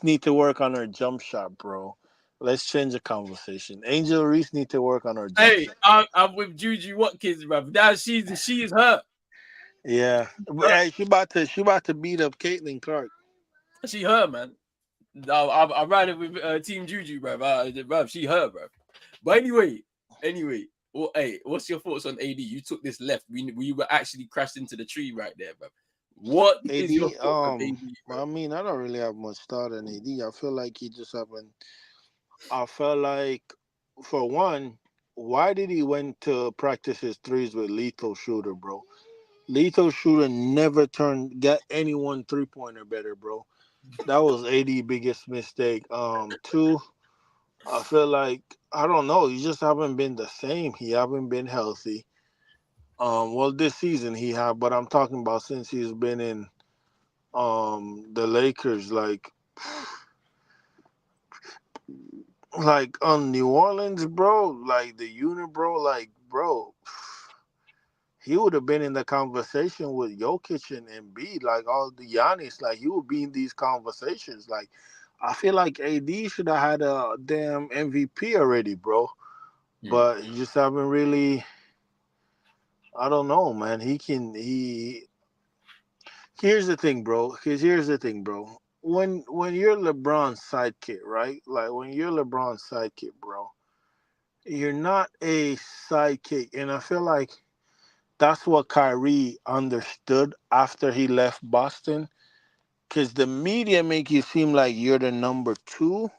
Speaker 3: need to work on her jump shot, bro. Let's change the conversation. Angel Reese need to work on her jump shot.
Speaker 1: I'm with Juju Watkins, bro. Now she is hurt.
Speaker 3: Yeah, hey, she about to beat up Caitlin Clark.
Speaker 1: She hurt, man. I'm riding with Team Juju, bro. She hurt, bro. But anyway. Well, hey, what's your thoughts on AD? You took this left. We were actually crashed into the tree right there, bro. What
Speaker 3: AD,
Speaker 1: is your thoughts on AD? Bro?
Speaker 3: I mean, I don't really have much thought on AD. I feel like he just happened. I felt like, for one, why did he went to practice his threes with Lethal Shooter, bro? Lethal Shooter never got anyone 3-pointer better, bro. That was AD's biggest mistake. Two, I feel like, I don't know, he just haven't been the same. He haven't been healthy. Well, this season he have, but I'm talking about since he's been in the Lakers, like on New Orleans, bro, like the unit, bro, like, bro, he would have been in the conversation with Jokic and Embiid, like all the Giannis, like he would be in these conversations. Like, I feel like AD should have had a damn MVP already, bro. But you just haven't really. I don't know, man. Here's the thing, bro. When you're LeBron's sidekick, right? Like, when you're LeBron's sidekick, bro, you're not a sidekick. And I feel like that's what Kyrie understood after he left Boston. Because the media make you seem like you're the number two.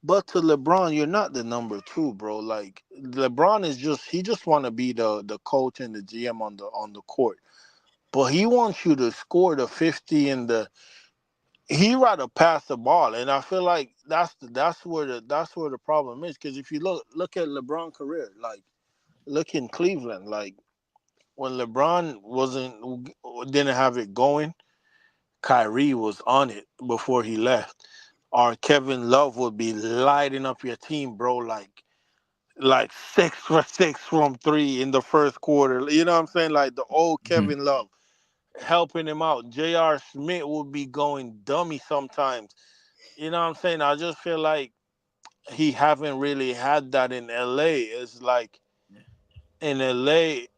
Speaker 3: But to LeBron, you're not the number two, bro. Like, LeBron he just want to be the coach and the GM on the court. But he wants you to score the 50 he rather pass the ball. And I feel like that's where the problem is. Because if you look at LeBron's career, like, look in Cleveland, like, when LeBron didn't have it going, Kyrie was on it before he left. Or Kevin Love would be lighting up your team, bro, like 6 for 6 from 3 in the first quarter. You know what I'm saying? Like the old Kevin Love helping him out. J.R. Smith would be going dummy sometimes. You know what I'm saying? I just feel like he haven't really had that in L.A. It's like in L.A.,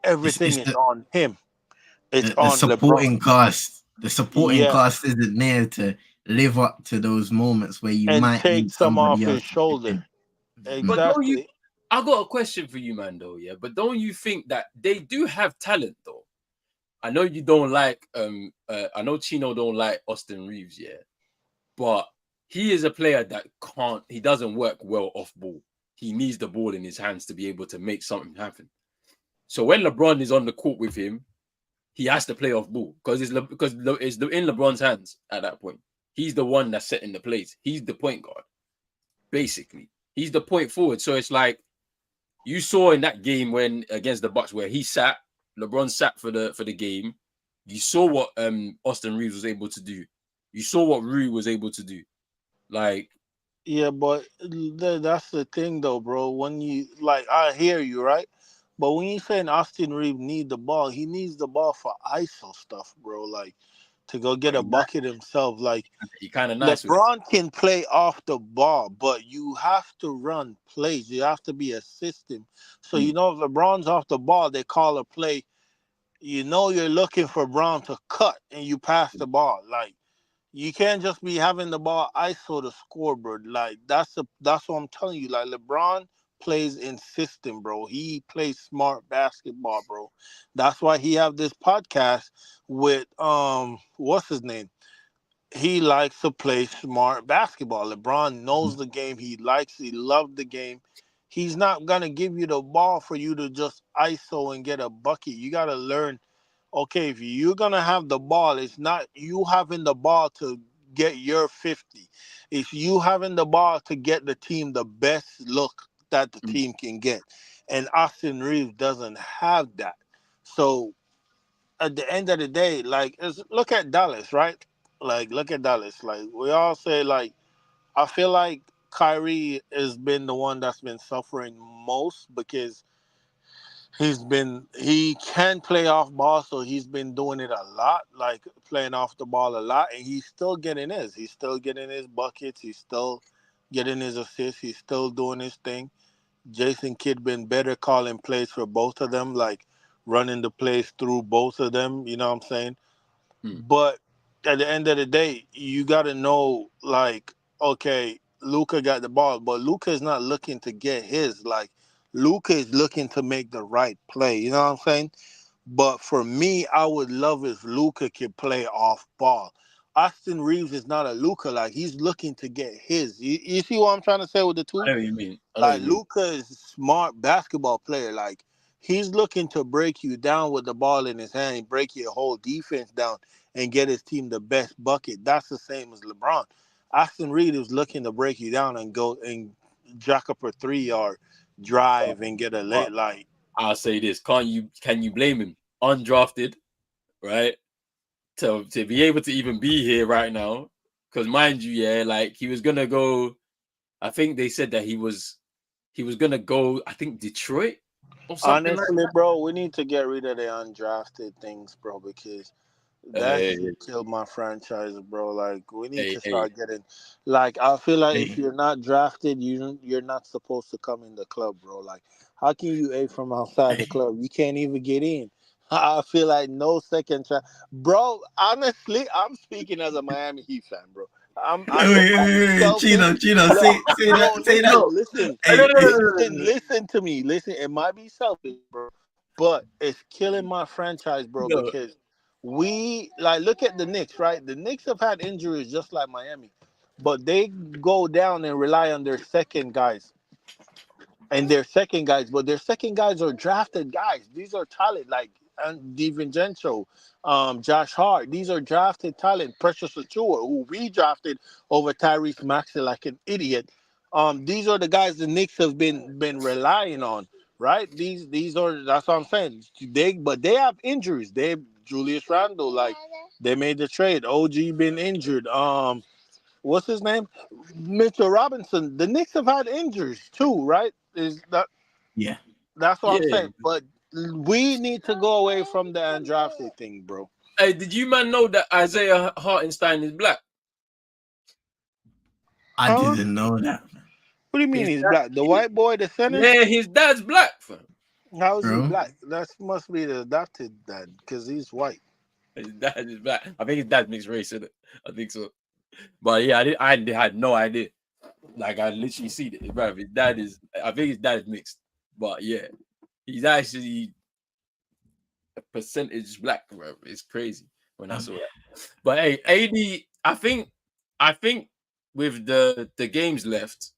Speaker 3: everything is on him. It's
Speaker 2: the
Speaker 3: on
Speaker 2: supporting
Speaker 3: LeBron.
Speaker 2: cast. The supporting cast isn't there to live up to those moments where you
Speaker 3: And
Speaker 2: might
Speaker 3: take
Speaker 2: need
Speaker 3: some off
Speaker 2: somebody
Speaker 3: his
Speaker 2: else.
Speaker 3: shoulder. Exactly.
Speaker 1: But I got a question for you, man, though, yeah? But don't you think that they do have talent, though? I know you don't like, I know Chino don't like Austin Reeves, yeah? But he is a player that he doesn't work well off ball. He needs the ball in his hands to be able to make something happen. So when LeBron is on the court with him, he has to play off ball because it's in LeBron's hands at that point. He's the one that's setting the plays. He's the point guard, basically. He's the point forward. So it's like you saw in that game when against the Bucks where LeBron sat for the game, You saw what Austin Reeves was able to do. You saw what Rui was able to do. Like,
Speaker 3: Yeah, but that's the thing, though, bro. When you like, I hear you, right? But when you saying Austin Reeves need the ball, he needs the ball for ISO stuff, bro. Like to go get a bucket himself. Like
Speaker 1: he kind of nice with it.
Speaker 3: LeBron can play off the ball, but you have to run plays. You have to be a system. So you know, if LeBron's off the ball, they call a play. You know, you're looking for Brown to cut, and you pass the ball. Like you can't just be having the ball ISO the scoreboard. Like that's what I'm telling you. Like LeBron plays in system, bro. He plays smart basketball, bro. That's why he have this podcast with what's his name? He likes to play smart basketball. LeBron knows the game. He loves the game. He's not gonna give you the ball for you to just ISO and get a bucket. You gotta learn, okay, if you're gonna have the ball, it's not you having the ball to get your 50. It's you having the ball to get the team the best look that the team can get. And Austin Reeves doesn't have that. So at the end of the day, like look at Dallas, right? Like look at Dallas. Like we all say, like I feel like Kyrie has been the one that's been suffering most because he can play off ball, so he's been doing it a lot, like playing off the ball a lot, and he's still getting his. He's still getting his buckets. He's still getting his assists. He's still doing his thing. Jason Kidd been better calling plays for both of them, like running the plays through both of them. You know what I'm saying? But at the end of the day, you got to know, like, okay, Luka got the ball, but Luka is not looking to get his. Like, Luka is looking to make the right play. You know what I'm saying? But for me, I would love if Luka could play off ball. Austin Reeves is not a Luka. Like, he's looking to get his. You see what I'm trying to say with the two?
Speaker 1: I know what you mean.
Speaker 3: Like Luka is a smart basketball player. Like he's looking to break you down with the ball in his hand, break your whole defense down, and get his team the best bucket. That's the same as LeBron. Austin Reed is looking to break you down and go and jack up a 3-yard drive and get a late light.
Speaker 1: I'll say this: can you blame him? Undrafted, right? To be able to even be here right now, because mind you, yeah, like he was gonna go. I think they said that he was gonna go. I think Detroit or something.
Speaker 3: Honestly,
Speaker 1: like
Speaker 3: bro, we need to get rid of the undrafted things, bro, because that shit killed my franchise, bro. Like we need to start getting, like I feel like if you're not drafted, you're not supposed to come in the club, bro. Like how can you A from outside the club? You can't even get in. I feel like no second chance, bro. Honestly, I'm speaking as a Miami Heat fan, bro.
Speaker 2: Wait, Chino, say that.
Speaker 3: Listen,
Speaker 2: Hey,
Speaker 3: listen to me. Listen, it might be selfish, bro, but it's killing my franchise, bro, because we like look at the Knicks, right? The Knicks have had injuries just like Miami, but they go down and rely on their second guys. But their second guys are drafted guys. These are talent like DiVincenzo, Josh Hart. These are drafted talent. Precious Achua, who we drafted over Tyrese Maxey like an idiot. These are the guys the Knicks have been relying on, right? These are that's what I'm saying. They have injuries. They have Julius Randle, like they made the trade. OG been injured. What's his name? Mitchell Robinson. The Knicks have had injuries too, right? Is that?
Speaker 2: Yeah.
Speaker 3: That's what I'm saying. But we need to go away from the undrafted thing, bro.
Speaker 1: Hey, did you man know that Isaiah Hartenstein is black?
Speaker 2: I didn't know that.
Speaker 3: What do you mean he's black? The white boy, the center?
Speaker 1: Yeah, his dad's black. Fam.
Speaker 3: How is he black? That must be the adopted dad because he's white.
Speaker 1: His dad is black. I think his dad's mixed race, isn't it? I think so. But yeah, I had no idea. Like I literally see it, bro. His dad is. I think his dad is mixed. But yeah, he's actually a percentage black, bro. It's crazy when I saw that. But hey, AD, I think with the games left,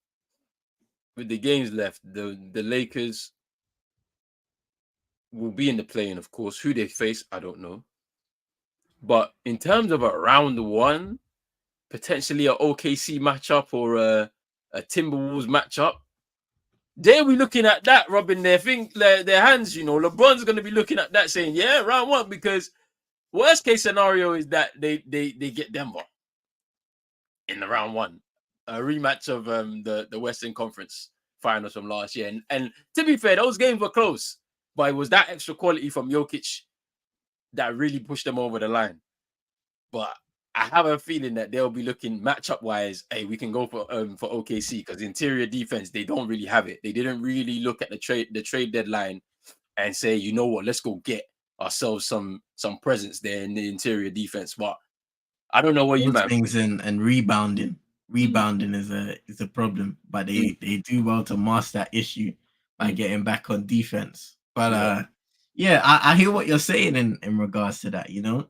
Speaker 1: the Lakers will be in the play-in, of course. Who they face, I don't know. But in terms of a round one, potentially a OKC matchup or a Timberwolves matchup, they'll be looking at that, rubbing their hands. You know, LeBron's going to be looking at that, saying, "Yeah, round one," because Worst case scenario is that they get Denver in the round one, a rematch of the Western Conference finals from last year. And to be fair, those games were close, but it was that extra quality from Jokic that really pushed them over the line. But I have a feeling that they'll be looking matchup wise. Hey, we can go for OKC because interior defense, they don't really have it. They didn't really look at the trade deadline and say, you know what, let's go get ourselves some presence there in the interior defense. But I don't know what you
Speaker 2: Those
Speaker 1: man.
Speaker 2: things and rebounding. Rebounding is a problem, but they do well to master that issue by getting back on defense. But I hear what you're saying in regards to that. You know,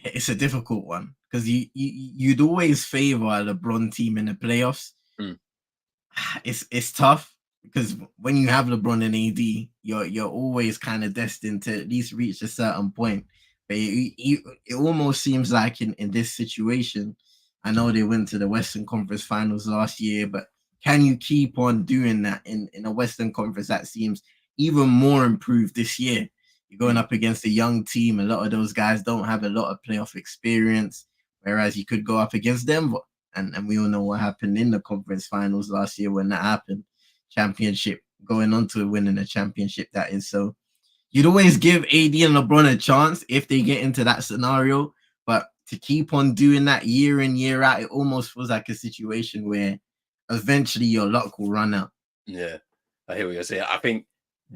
Speaker 2: it's a difficult one because you'd always favor a LeBron team in the playoffs. It's tough because when you have LeBron and AD, you're always kind of destined to at least reach a certain point. But it almost seems like in this situation, I know they went to the Western Conference Finals last year, but can you keep on doing that in a Western Conference that seems even more improved this year? You're going up against a young team. A lot of those guys don't have a lot of playoff experience, whereas you could go up against Denver. And we all know what happened in the conference finals last year when that happened. Championship, going on to winning a championship, that is. So you'd always give AD and LeBron a chance if they get into that scenario. But to keep on doing that year in, year out, it almost feels like a situation where eventually your luck will run out.
Speaker 1: Yeah, I hear what you're saying. I think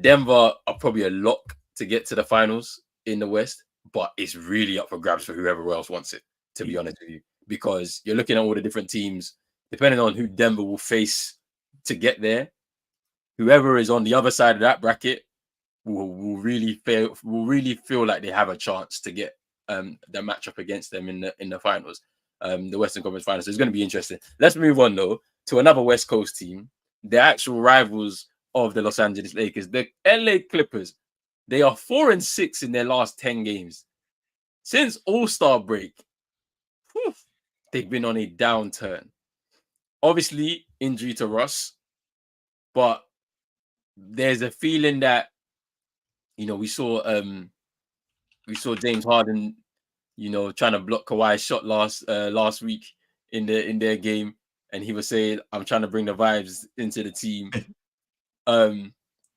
Speaker 1: Denver are probably a lock to get to the finals in the West, but it's really up for grabs for whoever else wants it, to be honest with you. Because you're looking at all the different teams, depending on who Denver will face to get there, whoever is on the other side of that bracket will really feel like they have a chance to get the matchup against them in the finals, the Western Conference Finals. So it's going to be interesting. Let's move on though to another West Coast team, the actual rivals of the Los Angeles Lakers, the LA Clippers. They are 4-6 in their last 10 games since All-Star break. Whew, they've been on a downturn. Obviously, injury to Russ, but there's a feeling that, you know, we saw James Harden, you know, trying to block Kawhi's shot last week in their game, and he was saying, "I'm trying to bring the vibes into the team."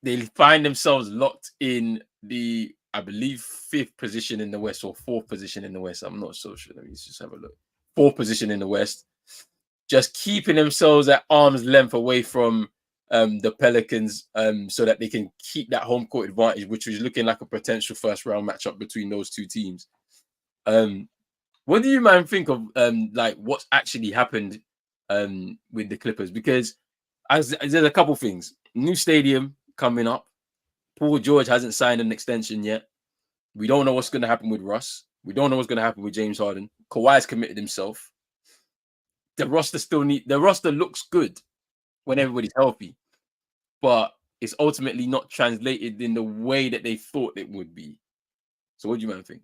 Speaker 1: They find themselves locked in the, I believe, 5th position in the West or 4th position in the West. I'm not so sure. Let me just have a look. 4th position in the West, just keeping themselves at arm's length away from the Pelicans, so that they can keep that home court advantage, which was looking like a potential first round matchup between those two teams. What do you man think of like what's actually happened with the Clippers? Because there's a couple things. New stadium coming up. Paul George hasn't signed an extension yet. We don't know what's going to happen with Russ. We don't know what's going to happen with James Harden. Kawhi's committed himself. The roster looks good when everybody's healthy, but it's ultimately not translated in the way that they thought it would be. So what do you man think?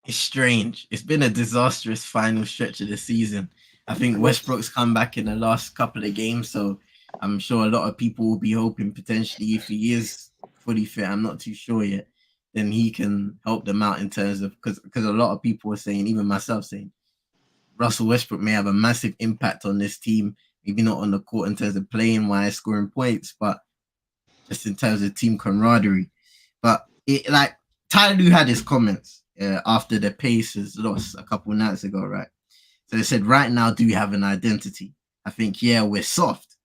Speaker 2: It's strange. It's been a disastrous final stretch of the season. I think Westbrook's come back in the last couple of games, so I'm sure a lot of people will be hoping potentially if he is fully fit, I'm not too sure yet, then he can help them out in terms of, because a lot of people are saying, even myself saying, Russell Westbrook may have a massive impact on this team, maybe not on the court in terms of playing wise, scoring points, but just in terms of team camaraderie. But like Ty Lue had his comments after the Pacers lost a couple nights ago, right? So they said, right now, do we have an identity? I think, yeah, we're soft.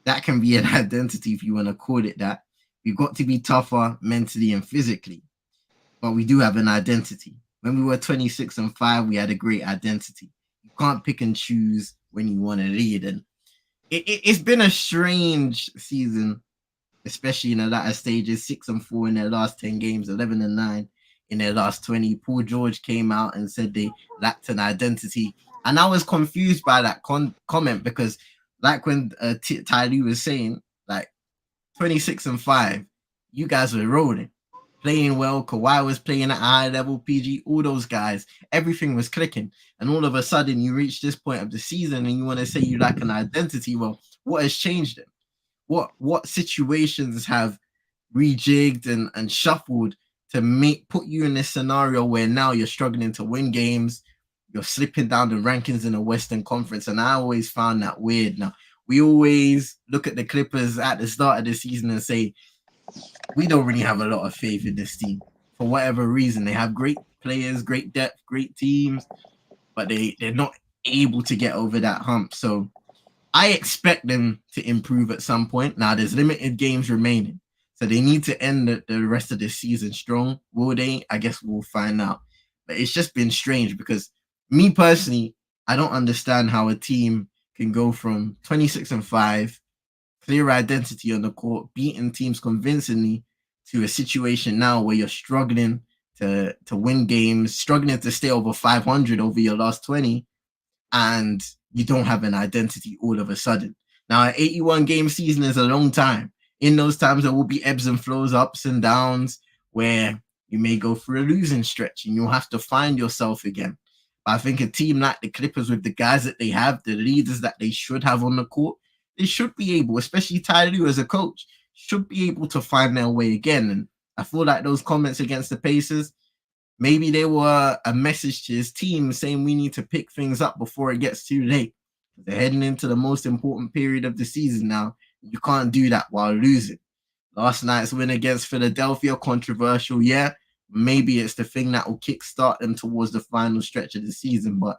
Speaker 2: That can be an identity if you want to call it that. We've got to be tougher mentally and physically, but we do have an identity. When we were 26-5, we had a great identity. You can't pick and choose when you want to lead. And it's been a strange season, especially in the latter stages. 6-4 in their last 10 games, 11-9 in their last 20. Paul George came out and said they lacked an identity. And I was confused by that comment because, like when Ty Lue was saying, like 26-5, you guys were rolling, playing well. Kawhi was playing at a high level. PG, all those guys, everything was clicking. And all of a sudden, you reach this point of the season and you want to say you lack an identity. Well, what has changed them? What situations have rejigged and shuffled to put you in this scenario where now you're struggling to win games, you're slipping down the rankings in the Western Conference, and I always found that weird. Now we always look at the Clippers at the start of the season and say we don't really have a lot of faith in this team for whatever reason. They have great players, great depth, great teams, but they're not able to get over that hump. So I expect them to improve at some point. Now there's limited games remaining, so they need to end the rest of the season strong. Will they? I guess we'll find out. But it's just been strange because me personally, I don't understand how a team can go from 26-5, clear identity on the court, beating teams convincingly, to a situation now where you're struggling to win games, struggling to stay over 500 over your last 20, and you don't have an identity all of a sudden. Now, an 81 game season is a long time. In those times, there will be ebbs and flows, ups and downs, where you may go through a losing stretch and you'll have to find yourself again. But I think a team like the Clippers, with the guys that they have, the leaders that they should have on the court, they should be able, especially Ty Lue as a coach, should be able to find their way again. And I feel like those comments against the Pacers, maybe they were a message to his team saying we need to pick things up before it gets too late. They're heading into the most important period of the season now. You can't do that while losing. Last night's win against Philadelphia, controversial, yeah. Maybe it's the thing that will kickstart them towards the final stretch of the season, but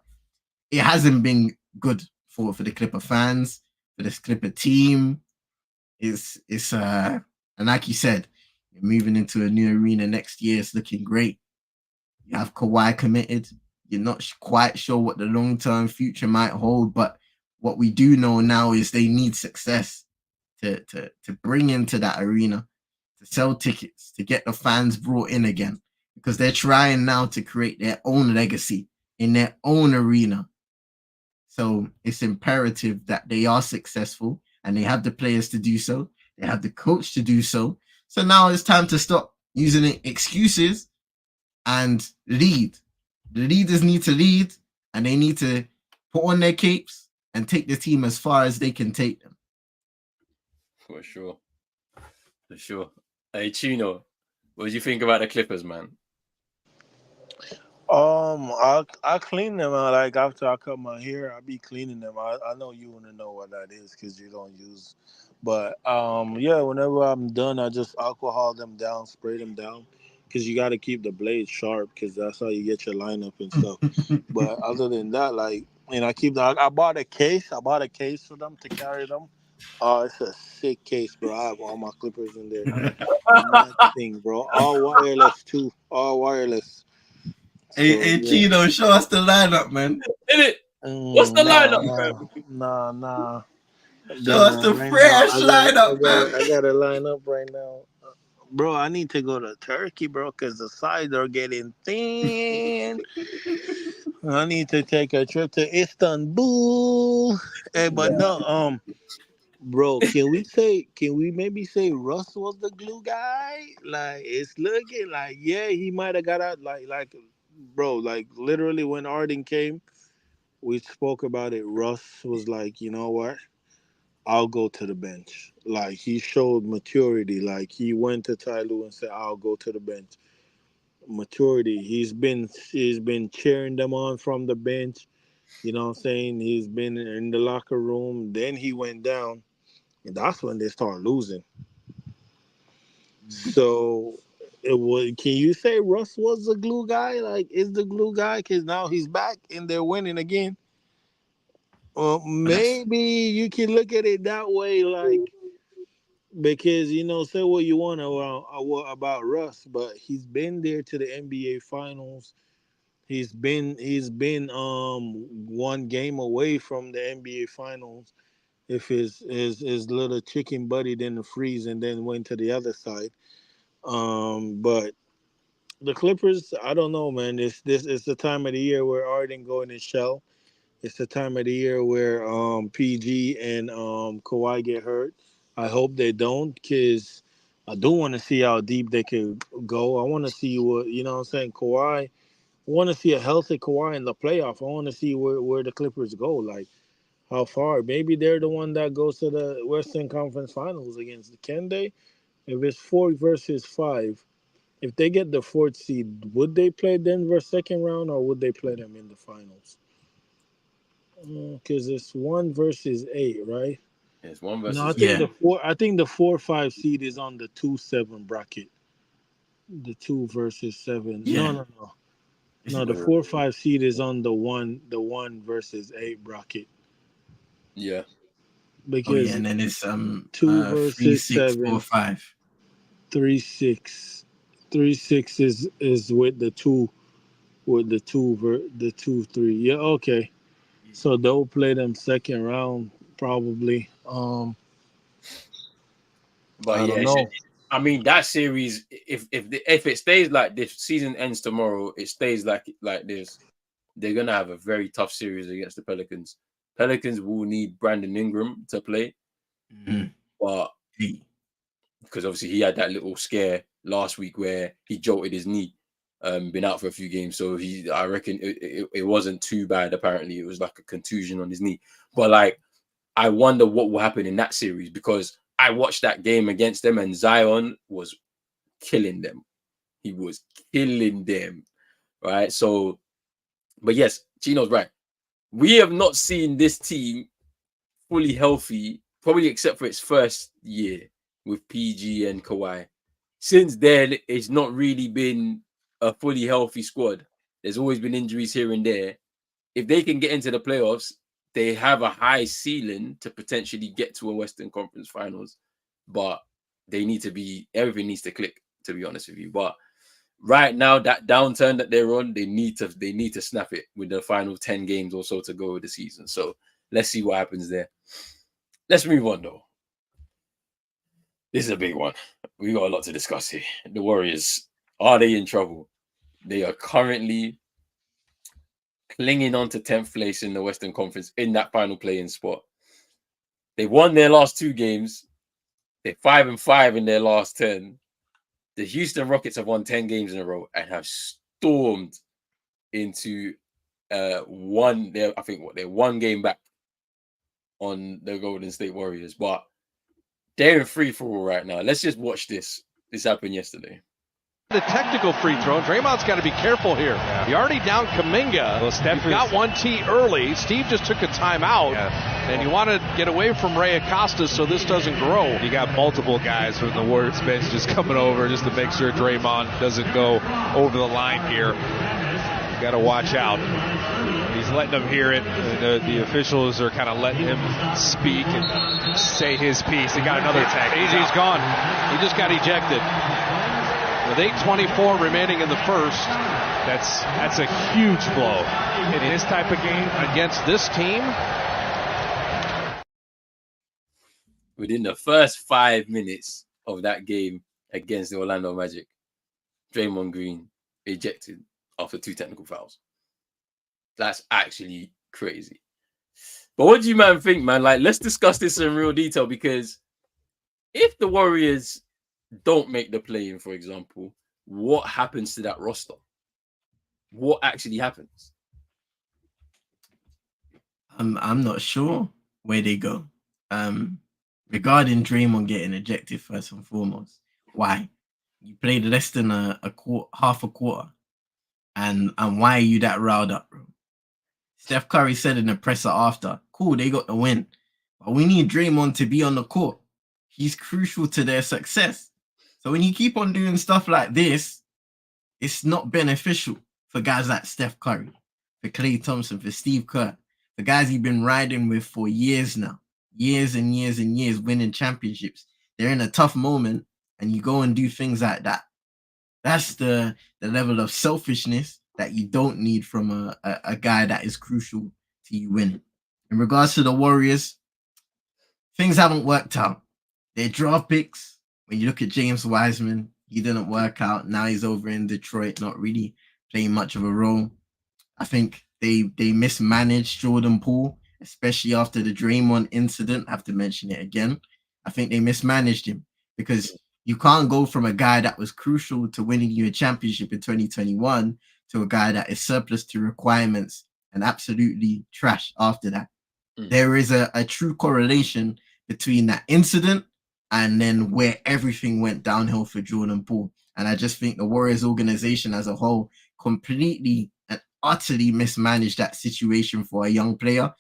Speaker 2: it hasn't been good for the Clipper fans, for this Clipper team. It's and like you said, you're moving into a new arena next year. It's looking great. You have Kawhi committed. You're not quite sure what the long-term future might hold, but what we do know now is they need success to bring into that arena, to sell tickets, to get the fans brought in again, because they're trying now to create their own legacy in their own arena. So it's imperative that they are successful, and they have the players to do so. They have the coach to do so. So now it's time to stop using excuses and lead. The leaders need to lead, and they need to put on their capes and take the team as far as they can take them.
Speaker 1: For sure. For sure. Hey, Chino, what do you think about the Clippers, man?
Speaker 3: I clean them out. Like after I cut my hair, I be cleaning them. I know you want to know what that is because you don't use. But yeah, whenever I'm done, I just alcohol them down, spray them down, because you got to keep the blade sharp because that's how you get your lineup and stuff. But other than that, like, and I keep the. I bought a case. I bought a case for them to carry them. Oh, it's a sick case, bro. I have all my clippers in there. Mad thing, bro. All wireless too. All wireless.
Speaker 2: Hey,
Speaker 3: yeah.
Speaker 2: Chino, show us the lineup, man.
Speaker 1: In it. What's the lineup, man?
Speaker 3: Nah.
Speaker 2: Show us the
Speaker 3: Right
Speaker 2: fresh
Speaker 3: now,
Speaker 2: lineup, man.
Speaker 3: I got to line up right now. Bro, I need to go to Turkey, bro, because the sides are getting thin. I need to take a trip to Istanbul. Hey, but no, bro, can we maybe say Russ was the glue guy? Like, it's looking like, yeah, he might have got out, bro, like, literally when Arden came, we spoke about it. Russ was like, you know what? I'll go to the bench. Like, he showed maturity. Like, he went to Ty Lue and said, I'll go to the bench. Maturity. He's been cheering them on from the bench. You know what I'm saying? He's been in the locker room. Then he went down. And that's when they start losing. So can you say Russ was the glue guy? Like, is the glue guy? Because now he's back and they're winning again. Well, maybe you can look at it that way, like, because say what you want about Russ, but he's been there to the NBA Finals. He's been one game away from the NBA Finals. If his little chicken buddy didn't freeze and then went to the other side. But the Clippers, I don't know, man. This is the time of the year where Arden go in his shell. It's the time of the year where PG and Kawhi get hurt. I hope they don't, because I do want to see how deep they could go. I want to see what, what I'm saying, Kawhi. I want to see a healthy Kawhi in the playoff. I want to see where the Clippers go, like how far. Maybe they're the one that goes to the Western Conference Finals against. Can they? If it's 4 versus 5, if they get the 4th seed, would they play Denver second round or would they play them in the finals? Because it's 1 versus 8, right?
Speaker 1: It's 1
Speaker 3: No, I
Speaker 1: versus
Speaker 3: think
Speaker 1: 8.
Speaker 3: the 4. I think the 4-5 seed is on the 2-7 bracket. The 2 versus 7.
Speaker 2: Yeah.
Speaker 3: No, the 4-5 seed is on the 1 versus 8 bracket.
Speaker 1: Yeah.
Speaker 3: Because
Speaker 2: and then it's
Speaker 3: 2
Speaker 2: 3,
Speaker 3: versus
Speaker 2: 6,
Speaker 3: 7,
Speaker 2: 4, 5.
Speaker 3: 3-6. 3-6 is with the 2 the 2-3. Yeah, okay. So they'll play them second round probably.
Speaker 1: But
Speaker 3: I
Speaker 1: yeah,
Speaker 3: don't know.
Speaker 1: I mean that series. If it stays like this, season ends tomorrow. It stays like this. They're gonna have a very tough series against the Pelicans. Pelicans will need Brandon Ingram to play, but because obviously he had that little scare last week where he jolted his knee, been out for a few games. So I reckon it wasn't too bad. Apparently, it was like a contusion on his knee. But like, I wonder what will happen in that series because I watched that game against them and Zion was killing them. He was killing them, right? So, but yes, Chino's right. We have not seen this team fully healthy, probably except for its first year with PG and Kawhi. Since then, it's not really been a fully healthy squad. There's always been injuries here and there. If they can get into the playoffs, they have a high ceiling to potentially get to a Western Conference Finals, but everything needs to click, to be honest with you. But right now, that downturn that they're on, they need to snap it with the final 10 games or so to go with the season. So let's see what happens there. Let's move on though. This is a big one. We got a lot to discuss here. The Warriors, are they in trouble? They are currently clinging on to 10th place in the Western Conference in that final play-in spot. They won their last 2 games. They're 5-5 in their last 10. The Houston Rockets have won 10 games in a row and have stormed into they're 1 game back on the Golden State Warriors, but they're in free for all right now. Let's just watch this. This happened yesterday.
Speaker 8: The technical free throw. Draymond's got to be careful here. Yeah. He already down Kuminga. Well, Steph got 1 T early. Steve just took a timeout. Yeah. And you want to get away from Ray Acosta so this doesn't grow.
Speaker 9: You got multiple guys from the Warriors bench just coming over just to make sure Draymond doesn't go over the line here. You got to watch out. He's letting them hear it. The officials are kind of letting him speak and say his piece. He got another tag.
Speaker 8: He's gone. He just got ejected. With 8:24 remaining in the first,
Speaker 9: that's a huge blow in this type of game
Speaker 8: against this team.
Speaker 1: Within the first 5 minutes of that game against the Orlando Magic, Draymond Green ejected after 2 technical fouls. That's actually crazy. But what do you man think, man? Like, let's discuss this in real detail because if the Warriors don't make the play-in, for example, what happens to that roster? What actually happens?
Speaker 2: I'm not sure where they go. Regarding Draymond getting ejected first and foremost, why? You played less than half a quarter, and why are you that riled up, bro? Steph Curry said in the presser after, cool, they got the win, but we need Draymond to be on the court. He's crucial to their success. So when you keep on doing stuff like this, it's not beneficial for guys like Steph Curry, for Klay Thompson, for Steve Kerr, the guys you've been riding with for years now, years and years and years, winning championships. They're in a tough moment, and you go and do things like that. That's the level of selfishness that you don't need from a guy that is crucial to you winning. In regards to the Warriors, things haven't worked out. Their draft picks, when you look at James Wiseman, he didn't work out. Now he's over in Detroit, not really playing much of a role. I think they mismanaged Jordan Poole, especially after the Draymond incident. I have to mention it again. I think they mismanaged him because you can't go from a guy that was crucial to winning you a championship in 2021 to a guy that is surplus to requirements and absolutely trash after that. There is a true correlation between that incident and then where everything went downhill for Jordan Poole. And I just think the Warriors organization as a whole completely and utterly mismanaged that situation for a young player.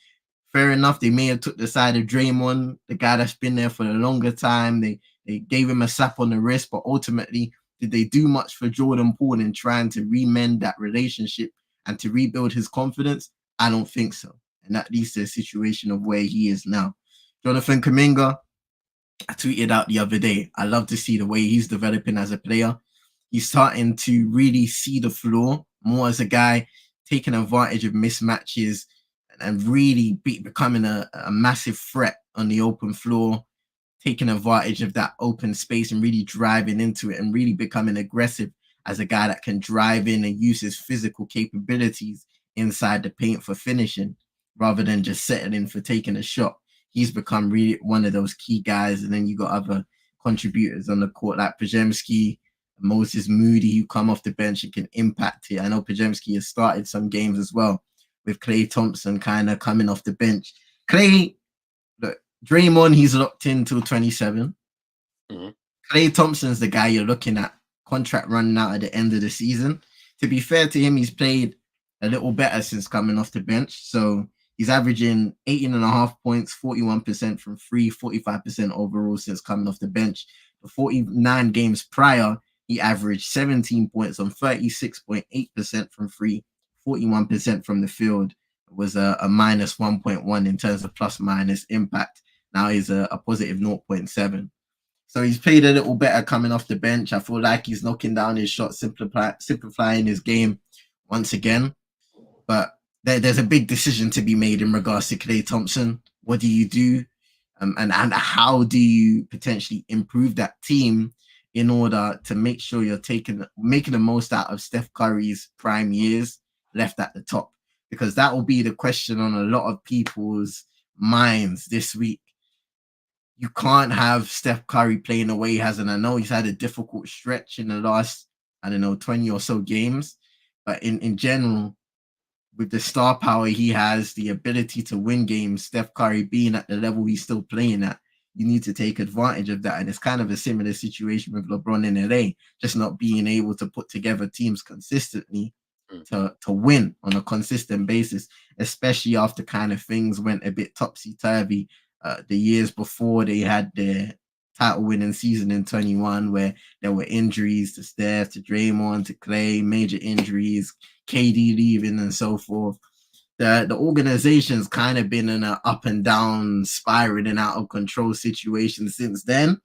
Speaker 2: Fair enough, they may have took the side of Draymond, the guy that's been there for a longer time. They gave him a slap on the wrist, but ultimately, did they do much for Jordan Poole in trying to remend that relationship and to rebuild his confidence? I don't think so. And that leads to a situation of where he is now. Jonathan Kuminga, I tweeted out the other day, I love to see the way he's developing as a player. He's starting to really see the floor more as a guy, taking advantage of mismatches and really becoming a massive threat on the open floor, taking advantage of that open space and really driving into it and really becoming aggressive as a guy that can drive in and use his physical capabilities inside the paint for finishing rather than just settling for taking a shot. He's become really one of those key guys. And then you got other contributors on the court like Podziemski, Moses Moody, who come off the bench and can impact it. I know Podziemski has started some games as well with Klay Thompson kind of coming off the bench. Klay, look, Draymond, he's locked in till 27. Klay Thompson's the guy you're looking at, contract running out at the end of the season. To be fair to him, he's played a little better since coming off the bench. So he's averaging 18.5 points, 41% from free, 45% overall since coming off the bench. The 49 games prior, he averaged 17 points on 36.8% from free, 41% from the field. It was a minus 1.1 in terms of plus minus impact. Now he's a positive 0.7. So he's played a little better coming off the bench. I feel like he's knocking down his shot, simplifying his game once again. But there's a big decision to be made in regards to Klay Thompson. What do you do? And how do you potentially improve that team in order to make sure you're making the most out of Steph Curry's prime years left at the top? Because that will be the question on a lot of people's minds this week. You can't have Steph Curry playing the way he has, and I know he's had a difficult stretch in the last, 20 or so games, but in general, with the star power he has, the ability to win games, Steph Curry being at the level he's still playing at, you need to take advantage of that. And it's kind of a similar situation with LeBron in LA, just not being able to put together teams consistently to win on a consistent basis, especially after kind of things went a bit topsy-turvy the years before they had their title winning season in 21, where there were injuries to Steph, to Draymond, to Klay, major injuries, KD leaving and so forth. The organization's kind of been in an up and down, spiraling out of control situation since then,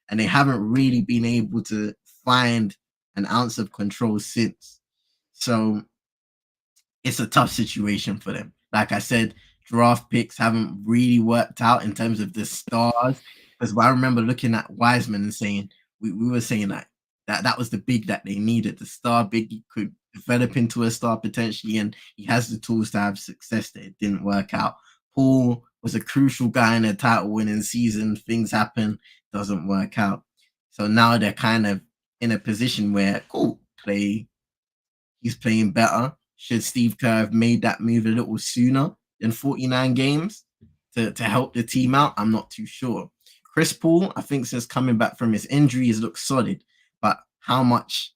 Speaker 2: and they haven't really been able to find an ounce of control since. So it's a tough situation for them. Like I said, draft picks haven't really worked out in terms of the stars. Because I remember looking at Wiseman and saying, we were saying that was the big that they needed. The star big he could develop into a star potentially, and he has the tools to have success there. It didn't work out. Paul was a crucial guy in a title winning season. Things happen, doesn't work out. So now they're kind of in a position where, he's playing better. Should Steve Kerr have made that move a little sooner than 49 games to help the team out? I'm not too sure. Chris Paul, I think since coming back from his injuries, looks solid. But how much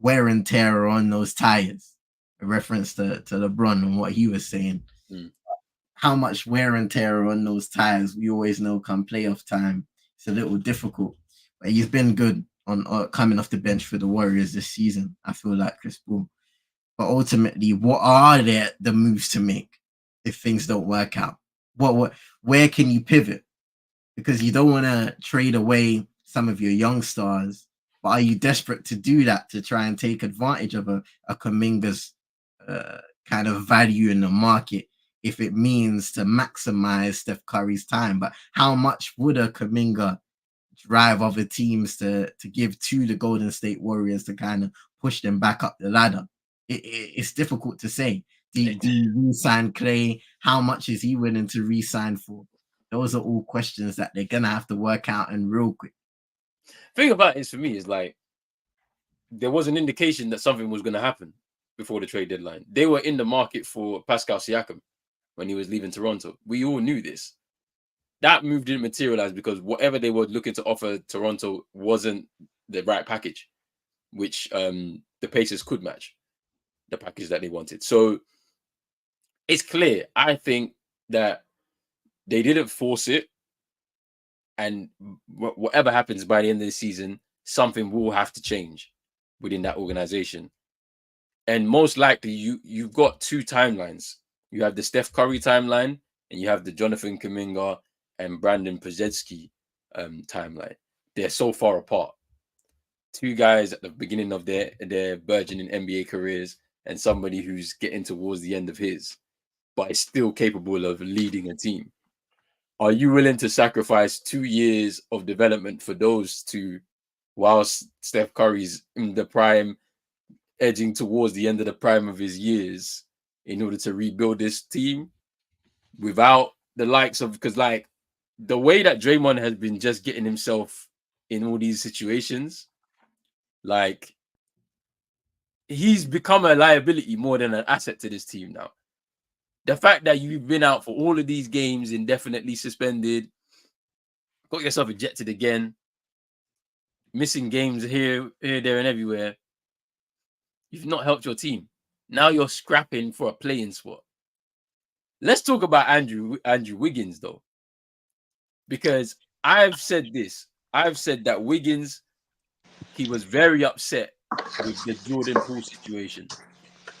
Speaker 2: wear and tear are on those tires? A reference to LeBron and what he was saying. How much wear and tear are on those tires? We always know come playoff time, it's a little difficult. But he's been good on coming off the bench for the Warriors this season. I feel like Chris Paul. But ultimately, what are the moves to make if things don't work out? Where can you pivot? Because you don't want to trade away some of your young stars, but are you desperate to do that to try and take advantage of a Kuminga's kind of value in the market if it means to maximize Steph Curry's time? But how much would a Kuminga drive other teams to give to the Golden State Warriors to kind of push them back up the ladder? It's difficult to say. Do you re-sign Klay? How much is he willing to re-sign for? Those are all questions that they're going to have to work out and real quick.
Speaker 1: Thing about it for me is like, there was an indication that something was going to happen before the trade deadline. They were in the market for Pascal Siakam when he was leaving Toronto. We all knew this. That move didn't materialize because whatever they were looking to offer Toronto wasn't the right package, which the Pacers could match the package that they wanted. So it's clear. I think that they didn't force it, and whatever happens by the end of the season, something will have to change within that organization. And most likely, you've got two timelines. You have the Steph Curry timeline, and you have the Jonathan Kuminga and Brandon Podziemski timeline. They're so far apart. Two guys at the beginning of their burgeoning NBA careers, and somebody who's getting towards the end of his, but is still capable of leading a team. Are you willing to sacrifice 2 years of development for those two, whilst Steph Curry's in the prime, edging towards the end of the prime of his years, in order to rebuild this team without the likes of, because like the way that Draymond has been just getting himself in all these situations, like he's become a liability more than an asset to this team now. The fact that you've been out for all of these games, indefinitely suspended, got yourself ejected again, missing games here, there, and everywhere. You've not helped your team. Now you're scrapping for a play-in spot. Let's talk about Andrew Wiggins, though. Because I've said this. I've said that Wiggins, he was very upset with the Jordan Poole situation,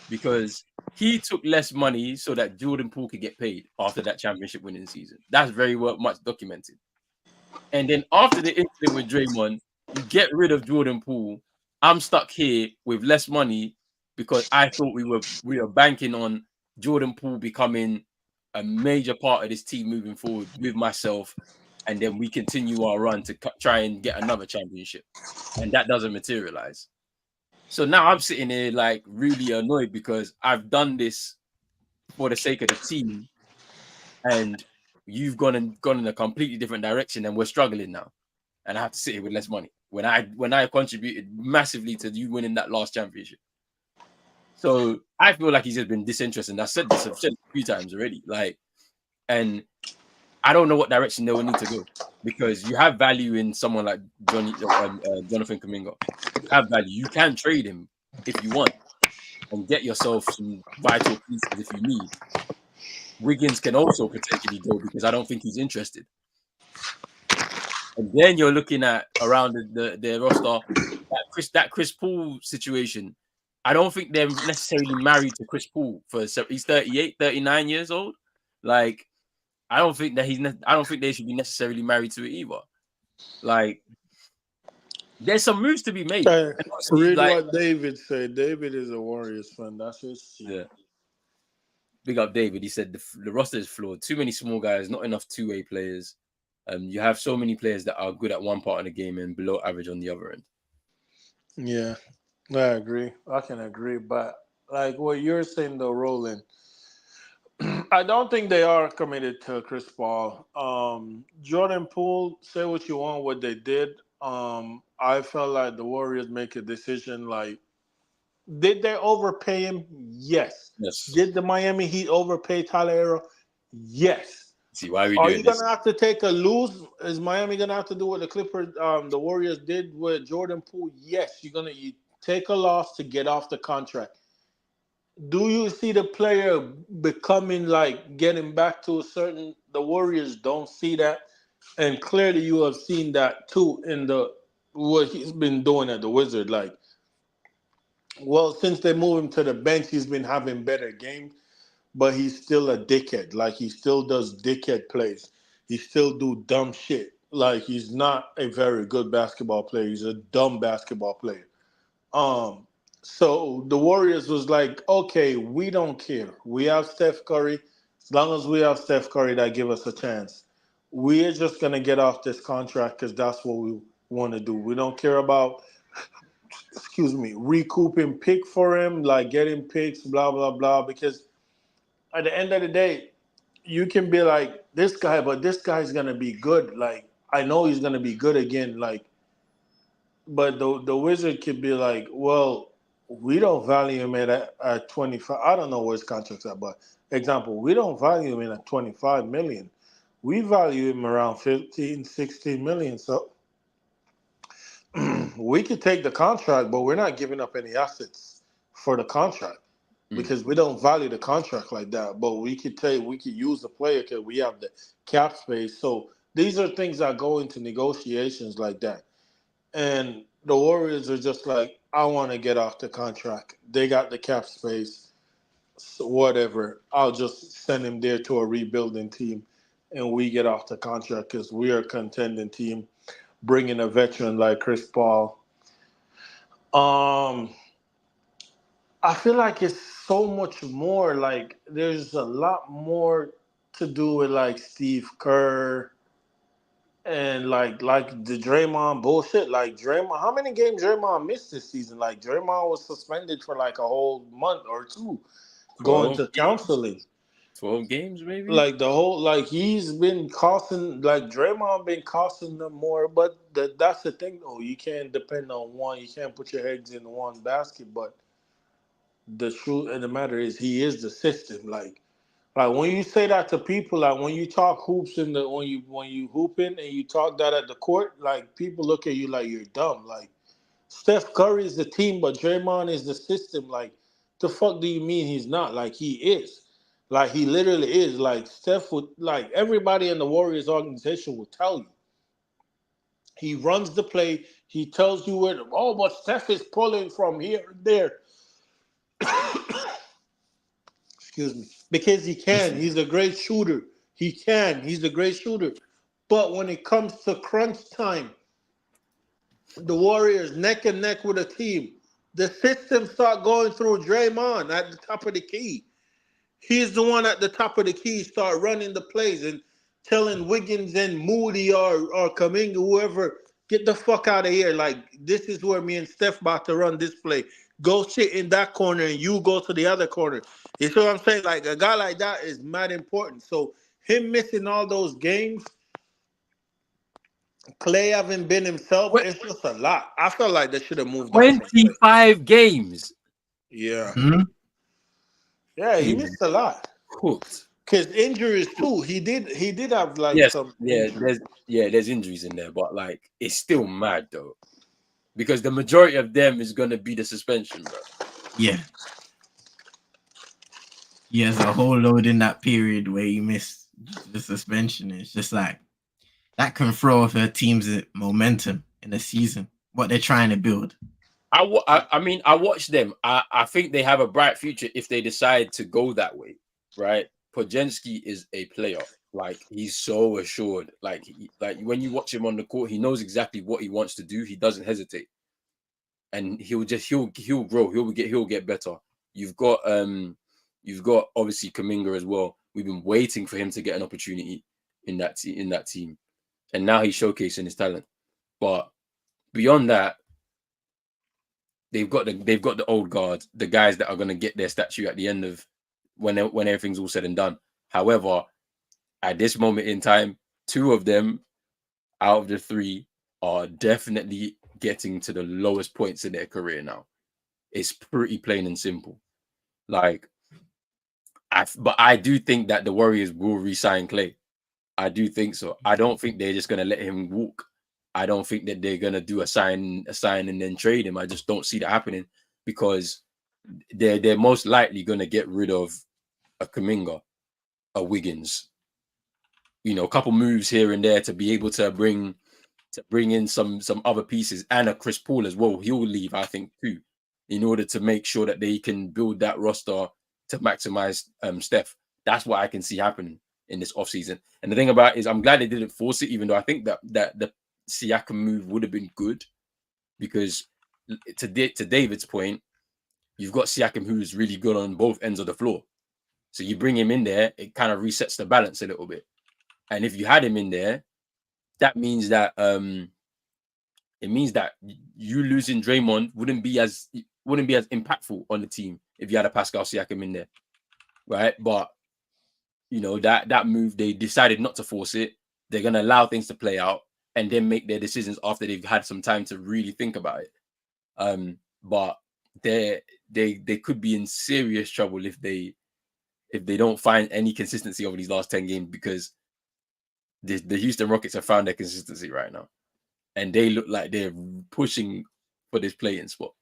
Speaker 1: because he took less money so that Jordan Poole could get paid after that championship winning season. That's very much documented. And then after the incident with Draymond, you get rid of Jordan Poole. I'm stuck here with less money because I thought we were banking on Jordan Poole becoming a major part of this team moving forward with myself, and then we continue our run to try and get another championship, and that doesn't materialize. So now I'm sitting here like really annoyed because I've done this for the sake of the team, and you've gone in a completely different direction, and we're struggling now, and I have to sit here with less money when I contributed massively to you winning that last championship. So I feel like he's just been disinterested. And I've said this a few times already. Like, and I don't know what direction they will need to go, because you have value in someone like Jonathan Kuminga. You have value. You can trade him if you want and get yourself some vital pieces if you need. Wiggins can also potentially go, because I don't think he's interested. And then you're looking at around the roster, that Chris Paul situation. I don't think they're necessarily married to Chris Paul. He's 38, 39 years old. Like, I don't think they should be necessarily married to it either. Like, there's some moves to be made.
Speaker 3: Read what David said. David is a Warriors fan. That's his team.
Speaker 1: Yeah. Big up David. He said the roster is flawed. Too many small guys, not enough two-way players. You have so many players that are good at one part of the game and below average on the other end.
Speaker 3: Yeah, I agree. I can agree. But like what you're saying, though, Roland, I don't think they are committed to Chris Paul. Jordan Poole, say what you want, what they did. I felt like the Warriors make a decision. Like, did they overpay him? Yes. Did the Miami Heat overpay Tyler Hero? Yes.
Speaker 1: See, why are we
Speaker 3: Are
Speaker 1: doing
Speaker 3: you
Speaker 1: this?
Speaker 3: gonna have to take a lose? Is Miami gonna have to do what the Clippers, the Warriors did with Jordan Poole? Yes, you take a loss to get off the contract. Do you see the player becoming like getting back to a certain? The Warriors don't see that, and clearly you have seen that too in what he's been doing at the Wizard. Like, well, since they moved him to the bench, he's been having better games. But he's still a dickhead. Like, he still does dickhead plays. He still do dumb shit. Like, he's not a very good basketball player. He's a dumb basketball player. So the Warriors was like, okay, we don't care. We have Steph Curry. As long as we have Steph Curry, that give us a chance. We're just gonna get off this contract because that's what we want to do. We don't care about, recouping pick for him, like getting picks, blah blah blah. Because at the end of the day, you can be like this guy, but this guy's gonna be good. Like, I know he's gonna be good again. Like, but the Wizard could be like, well, we don't value him at 25. I don't know where his contract's at, but example, we don't value him at 25 million. We value him around 15, 16 million. So we could take the contract, but we're not giving up any assets for the contract because we don't value the contract like that. But we could use the player because we have the cap space. So these are things that go into negotiations like that. And the Warriors are just like, I want to get off the contract. They got the cap space, so whatever. I'll just send him there to a rebuilding team, and we get off the contract because we are a contending team. Bringing a veteran like Chris Paul. I feel like it's so much more. Like there's a lot more to do with like Steve Kerr and like the Draymond bullshit. Like Draymond, how many games Draymond missed this season? Like Draymond was suspended for like a whole month or two, going to counseling.
Speaker 1: 12 games, maybe.
Speaker 3: Like the whole, like he's been costing, like Draymond been costing them more. But that's the thing, though. You can't depend on one. You can't put your eggs in one basket. But the truth of the matter is, he is the system. Like when you say that to people, like when you talk hoops when you hooping and you talk that at the court, like people look at you like you're dumb. Like Steph Curry is the team, but Draymond is the system. Like the fuck do you mean he's not? Like he is. Like he literally is. Like Steph would, like everybody in the Warriors organization would tell you. He runs the play. He tells you where. Oh, but Steph is pulling from here and there. Excuse me. Because he can. He's a great shooter. He can. He's a great shooter. But when it comes to crunch time, the Warriors neck and neck with a team. The system start going through Draymond at the top of the key. He's the one at the top of the key, start running the plays and telling Wiggins and Moody or Kuminga, whoever, get the fuck out of here. Like, this is where me and Steph about to run this play. Go sit in that corner and you go to the other corner. You see what I'm saying? Like, a guy like that is mad important. So, him missing all those games, Clay having been himself, it's just a lot. I felt like they should have moved on.
Speaker 1: 25 games.
Speaker 3: Yeah.
Speaker 2: Hmm?
Speaker 3: Yeah, he missed a lot.
Speaker 1: Cooked.
Speaker 3: Because injuries too. He did have like some
Speaker 1: injuries. There's injuries in there, but like it's still mad though. Because the majority of them is gonna be the suspension, bro.
Speaker 2: Yeah. He has a whole load in that period where he missed the suspension. It's just like that can throw off a team's momentum in the season, what they're trying to build.
Speaker 1: I mean, I watch them. I think they have a bright future if they decide to go that way, right? Podjenski is a player. Like, he's so assured. Like when you watch him on the court, he knows exactly what he wants to do. He doesn't hesitate. And he'll grow. He'll get better. You've got obviously Kuminga as well. We've been waiting for him to get an opportunity in that team. And now he's showcasing his talent. But beyond that, they've got the old guard, the guys that are going to get their statue at the end of when everything's all said and done. However, at this moment in time, 2 of them out of the 3 are definitely getting to the lowest points in their career now. It's pretty plain and simple. Like, but I do think that the Warriors will re-sign Clay. I do think so. I don't think they're just going to let him walk. I don't think that they're going to do a sign and then trade him. I just don't see that happening because they're most likely going to get rid of a Kuminga, a Wiggins, a couple moves here and there to be able to bring in some other pieces, and a Chris Paul as well. He'll leave, I think, too, in order to make sure that they can build that roster to maximize Steph. That's what I can see happening in this offseason. And the thing about it is I'm glad they didn't force it, even though I think that the Siakam move would have been good, because to David's point, you've got Siakam who's really good on both ends of the floor. So you bring him in there, it kind of resets the balance a little bit. And if you had him in there, that means that you losing Draymond wouldn't be as impactful on the team if you had a Pascal Siakam in there, right? But that move, they decided not to force it. They're gonna allow things to play out and then make their decisions after they've had some time to really think about it. But they could be in serious trouble if they don't find any consistency over these last 10 games, because the Houston Rockets have found their consistency right now. and they look like they're pushing for this play-in spot.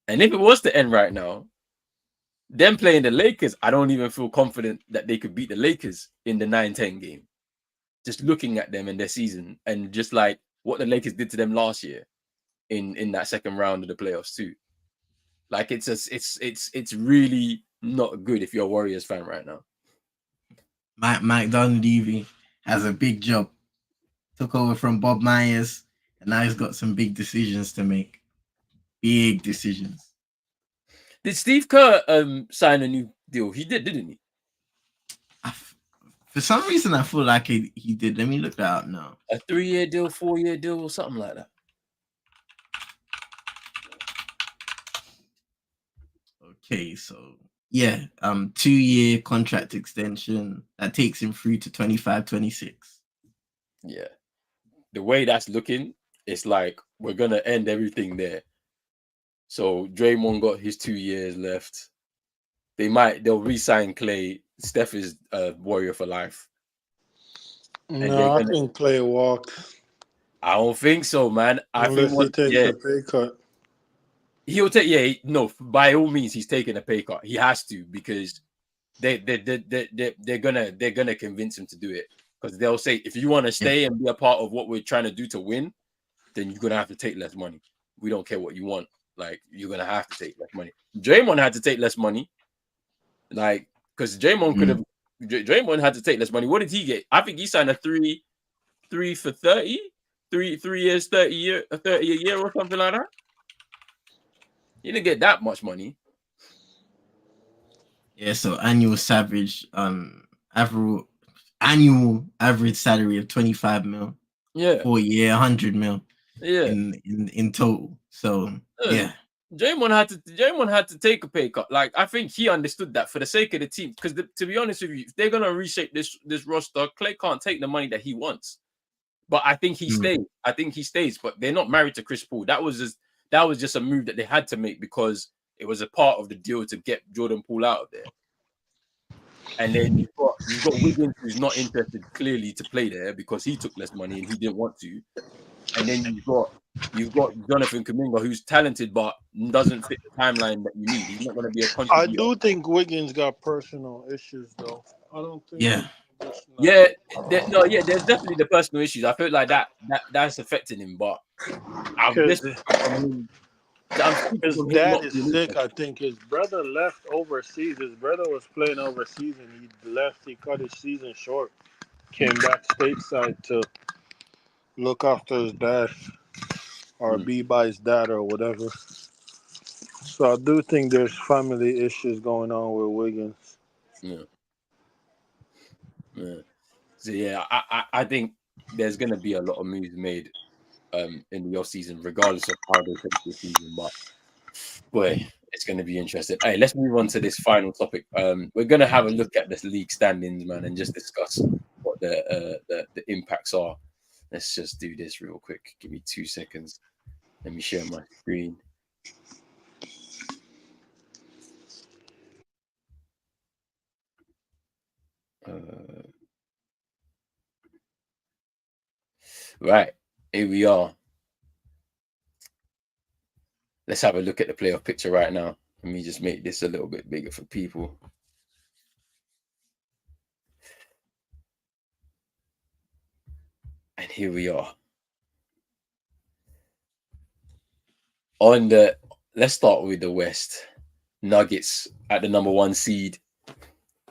Speaker 1: And if it was to end right now, them playing the Lakers, I don't even feel confident that they could beat the Lakers in the 9-10 game. Just looking at them in their season, and just like what the Lakers did to them last year in that second round of the playoffs too. Like it's really not good if you're a Warriors fan right now.
Speaker 2: Mike Dunleavy has a big job. Took over from Bob Myers, and now he's got some big decisions to make. Big decisions.
Speaker 1: Did Steve Kerr sign a new deal? He did, didn't he?
Speaker 2: For some reason, I feel like he did. Let me look that up now.
Speaker 1: A 3-year deal, 4-year deal, or something like that.
Speaker 2: Okay, so yeah, 2-year contract extension that takes him through to 25-26.
Speaker 1: Yeah. The way that's looking, it's like we're gonna end everything there. So Draymond got his 2 years left. They'll re-sign Clay. Steph is a Warrior for life.
Speaker 3: No, I think Clay walks.
Speaker 1: I don't think so, man.
Speaker 3: Unless he takes a pay cut.
Speaker 1: He'll take. By all means, he's taking a pay cut. He has to, because they're gonna convince him to do it, because they'll say, if you want to stay and be a part of what we're trying to do to win, then you're gonna have to take less money. We don't care what you want. Like, you're gonna have to take less money. Draymond had to take less money, like, because Draymond had to take less money. What did he get? I think he signed a 3 for 30, 3 years, 30 a year or something like that. He didn't get that much money.
Speaker 2: Yeah, so annual average salary of 25 mil.
Speaker 1: Yeah.
Speaker 2: 4 year, 100 mil.
Speaker 1: Yeah.
Speaker 2: In total. So yeah.
Speaker 1: Draymond had to take a pay cut. Like, I think he understood that for the sake of the team. Because to be honest with you, if they're gonna reshape this roster, Clay can't take the money that he wants. But I think he stays. I think he stays. But they're not married to Chris Paul. That was just a move that they had to make, because it was a part of the deal to get Jordan Poole out of there. And then you've got Wiggins, who's not interested clearly to play there because he took less money and he didn't want to. And then you've got Jonathan Kuminga, who's talented but doesn't fit the timeline that you need. He's not going to be a contributor.
Speaker 3: I do think Wiggins got personal issues, though. I don't think.
Speaker 1: There's definitely the personal issues. I feel like that's affecting him, but
Speaker 3: his dad is sick. I think his brother left overseas. His brother was playing overseas and he left. He cut his season short. Came back stateside to look after his dad, or be by his dad, or whatever. So I do think there's family issues going on with Wiggins.
Speaker 1: Yeah. So yeah, I think there's gonna be a lot of moves made in the offseason, regardless of how they finish the season. But boy, it's gonna be interesting. Hey, let's move on to this final topic. We're gonna have a look at this league standings, man, and just discuss what the impacts are. Let's just do this real quick. Give me 2 seconds. Let me share my screen. Right, here we are. Let's have a look at the playoff picture right now. Let me just make this a little bit bigger for people. And here we are. Let's start with the West. Nuggets at the number 1 seed,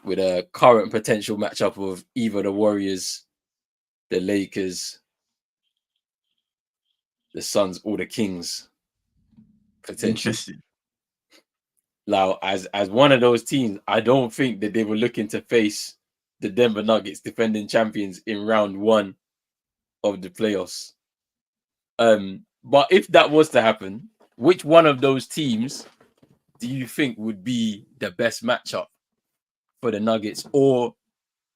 Speaker 1: with a current potential matchup of either the Warriors, the Lakers, the Suns, or the Kings.
Speaker 2: Interesting.
Speaker 1: Now, as one of those teams, I don't think that they were looking to face the Denver Nuggets, defending champions, in round 1 of the playoffs. But if that was to happen, which one of those teams do you think would be the best matchup for the Nuggets? Or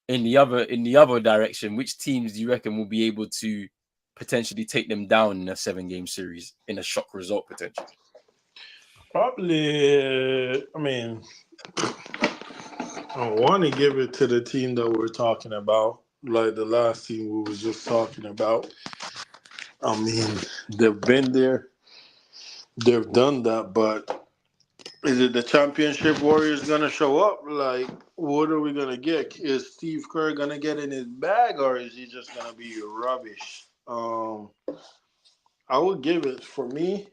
Speaker 1: in the other direction, which teams do you reckon will be able to potentially take them down in a 7-game series in a shock result potential?
Speaker 3: Probably, I want to give it to the team that we're talking about, like the last team we was just talking about. I mean, they've been there, they've done that, but is it the championship Warriors gonna show up? Like, what are we gonna get? Is Steve Kerr gonna get in his bag, or is he just gonna be rubbish? I would give it, for me,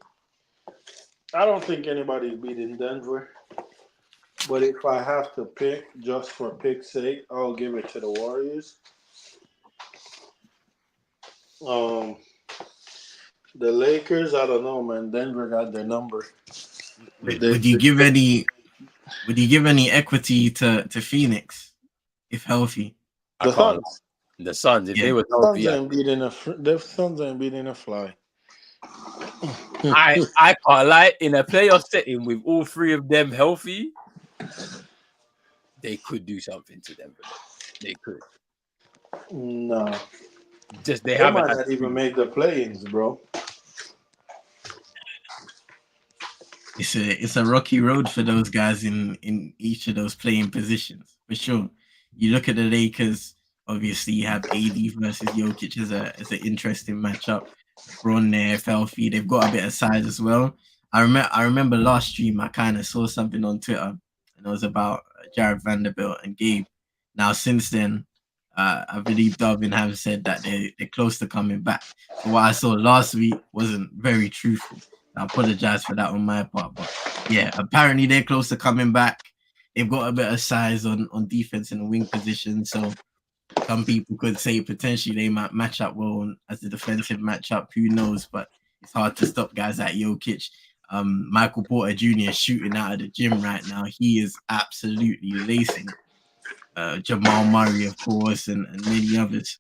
Speaker 3: I don't think anybody's beating Denver. But if I have to pick, just for pick's sake, I'll give it to the Warriors. The Lakers, I don't know, man. Denver got their number.
Speaker 2: Would you give any equity to Phoenix if healthy?
Speaker 3: The Suns.
Speaker 1: The Suns, if
Speaker 2: Yeah.
Speaker 1: they were
Speaker 3: Suns
Speaker 1: healthy,
Speaker 3: ain't beating the Suns ain't beating a fly.
Speaker 1: I can't lie. In a playoff setting with all three of them healthy, they could do something to them. They could.
Speaker 3: No.
Speaker 1: Just
Speaker 3: They
Speaker 1: haven't
Speaker 3: might not even make the play-ins, bro.
Speaker 2: It's a rocky road for those guys in each of those playing positions, for sure. You look at the Lakers, obviously you have AD versus Jokic as an interesting matchup. LeBron there, healthy. They've got a bit of size as well. I remember last stream I kind of saw something on Twitter, and it was about Jared Vanderbilt and Gabe. Now since then, I believe Darvin have said that they're close to coming back. So what I saw last week wasn't very truthful. I apologize for that on my part, but yeah, apparently they're close to coming back. They've got a bit of size on defense in the wing position, so some people could say potentially they might match up well as a defensive matchup. Who knows? But it's hard to stop guys like Jokic. Michael Porter Jr. is shooting out of the gym right now. He is absolutely lacing. Jamal Murray, of course, and many others.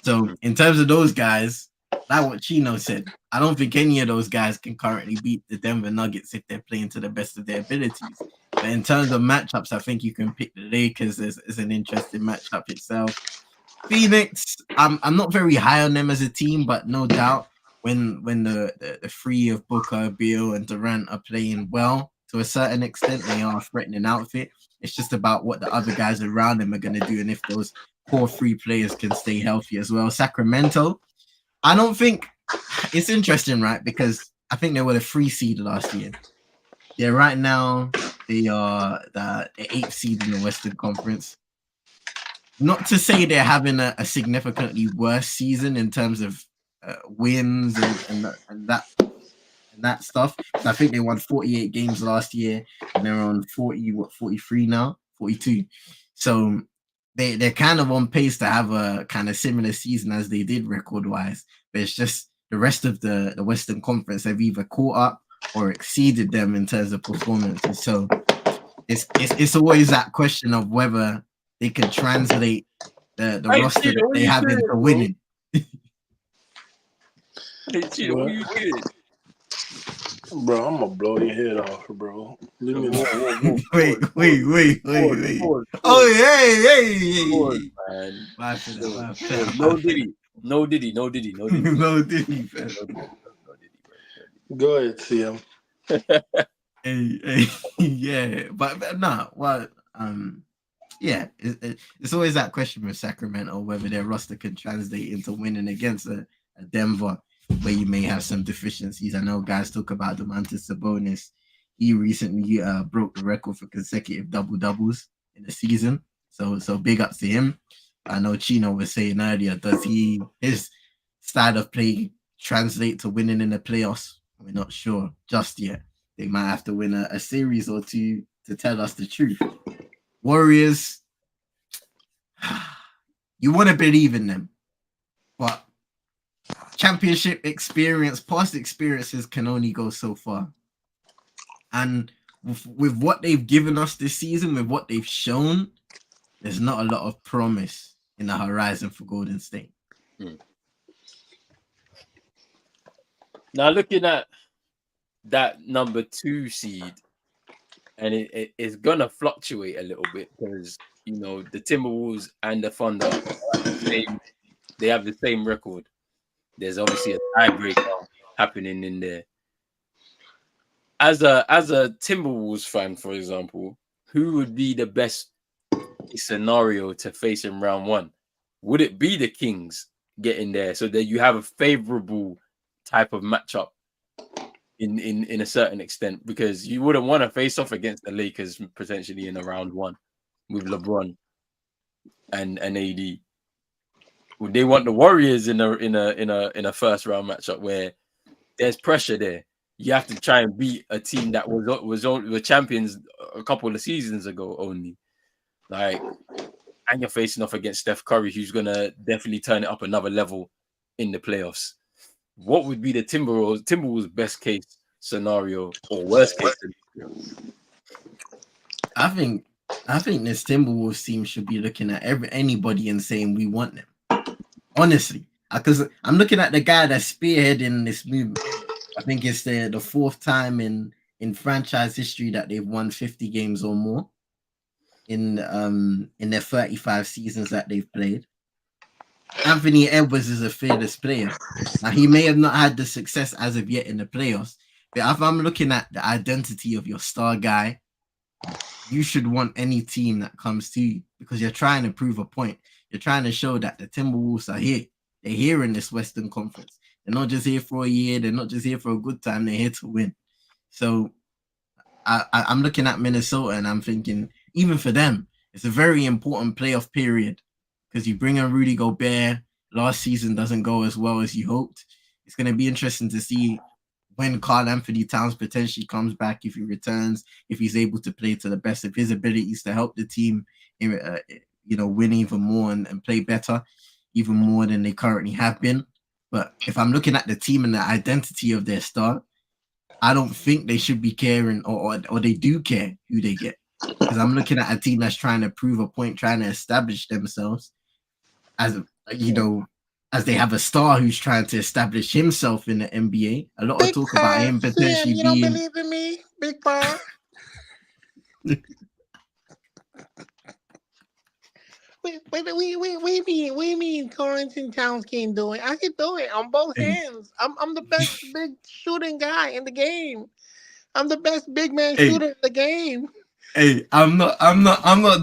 Speaker 2: So in terms of those guys, like what Chino said, I don't think any of those guys can currently beat the Denver Nuggets if they're playing to the best of their abilities. But in terms of matchups, I think you can pick the Lakers as an interesting matchup itself. Phoenix, I'm not very high on them as a team, but no doubt when the three of Booker, Beal, and Durant are playing well to a certain extent, they are a threatening outfit. It's just about what the other guys around them are going to do, and if those core three players can stay healthy as well. Sacramento, I don't think it's interesting, right? Because I think they were the 3 seed last year. Yeah, right now they are the 8th seed in the Western Conference. Not to say they're having a significantly worse season in terms of wins and that stuff. So I think they won 48 games last year, and they're on 43 now, 42. So they're kind of on pace to have a kind of similar season as they did record-wise. But it's just the rest of the Western Conference have either caught up or exceeded them in terms of performances. So it's always that question of whether they can translate the roster that they have into winning.
Speaker 1: What are you doing?
Speaker 3: Bro, I'm gonna blow your head off, bro. Leave me alone.
Speaker 2: Wait. Oh, hey. Man.
Speaker 1: No Diddy.
Speaker 3: Go ahead, CM.
Speaker 2: Hey, yeah, but nah. Well, yeah, it's always that question with Sacramento whether their roster can translate into winning against a Denver where you may have some deficiencies. I know guys talk about Domantas Sabonis. He recently broke the record for consecutive double-doubles in the season. So big ups to him. I know Chino was saying earlier, does his style of play translate to winning in the playoffs? We're not sure just yet. They might have to win a series or two to tell us the truth. Warriors, you want to believe in them, but championship experience, past experiences can only go so far. And with what they've given us this season, with what they've shown, there's not a lot of promise in the horizon for Golden State.
Speaker 1: Now looking at that number 2 seed, and it's gonna fluctuate a little bit because the Timberwolves and the Thunder they have the same record. There's obviously a tiebreaker happening in there. As a Timberwolves fan, for example, who would be the best scenario to face in round 1? would it be the Kings getting there so that you have a favorable type of matchup in a certain extent? Because you wouldn't want to face off against the Lakers potentially in a round one with LeBron and AD. Would they want the Warriors in a first round matchup where there's pressure there? You have to try and beat a team that were champions a couple of seasons ago only. Like, and you're facing off against Steph Curry, who's gonna definitely turn it up another level in the playoffs. What would be the Timberwolves' best case scenario or worst case scenario?
Speaker 2: I think this Timberwolves team should be looking at anybody and saying we want them. Honestly, because I'm looking at the guy that's spearheading this movement. I think it's the fourth time in franchise history that they've won 50 games or more in their 35 seasons that they've played. Anthony Edwards is a fearless player. Now, he may have not had the success as of yet in the playoffs, but if I'm looking at the identity of your star guy, you should want any team that comes to you because you're trying to prove a point. You're trying to show that the Timberwolves are here. They're here in this Western Conference. They're not just here for a year. They're not just here for a good time. They're here to win. So I'm looking at Minnesota and I'm thinking, even for them, it's a very important playoff period because you bring in Rudy Gobert. Last season doesn't go as well as you hoped. It's going to be interesting to see when Karl Anthony Towns potentially comes back, if he returns, if he's able to play to the best of his abilities to help the team, win even more and play better, even more than they currently have been. But if I'm looking at the team and the identity of their star, I don't think they should be caring or they do care who they get. Because I'm looking at a team that's trying to prove a point, trying to establish themselves as they have a star who's trying to establish himself in the NBA. A lot of talk about him potentially
Speaker 3: you
Speaker 2: being...
Speaker 3: don't believe in me, Big Pa? What do you mean Carlton Towns can't do it? I can do it on both hands. I'm the best big shooting guy in the game. I'm the best big man shooter in the game.
Speaker 2: Hey, I'm not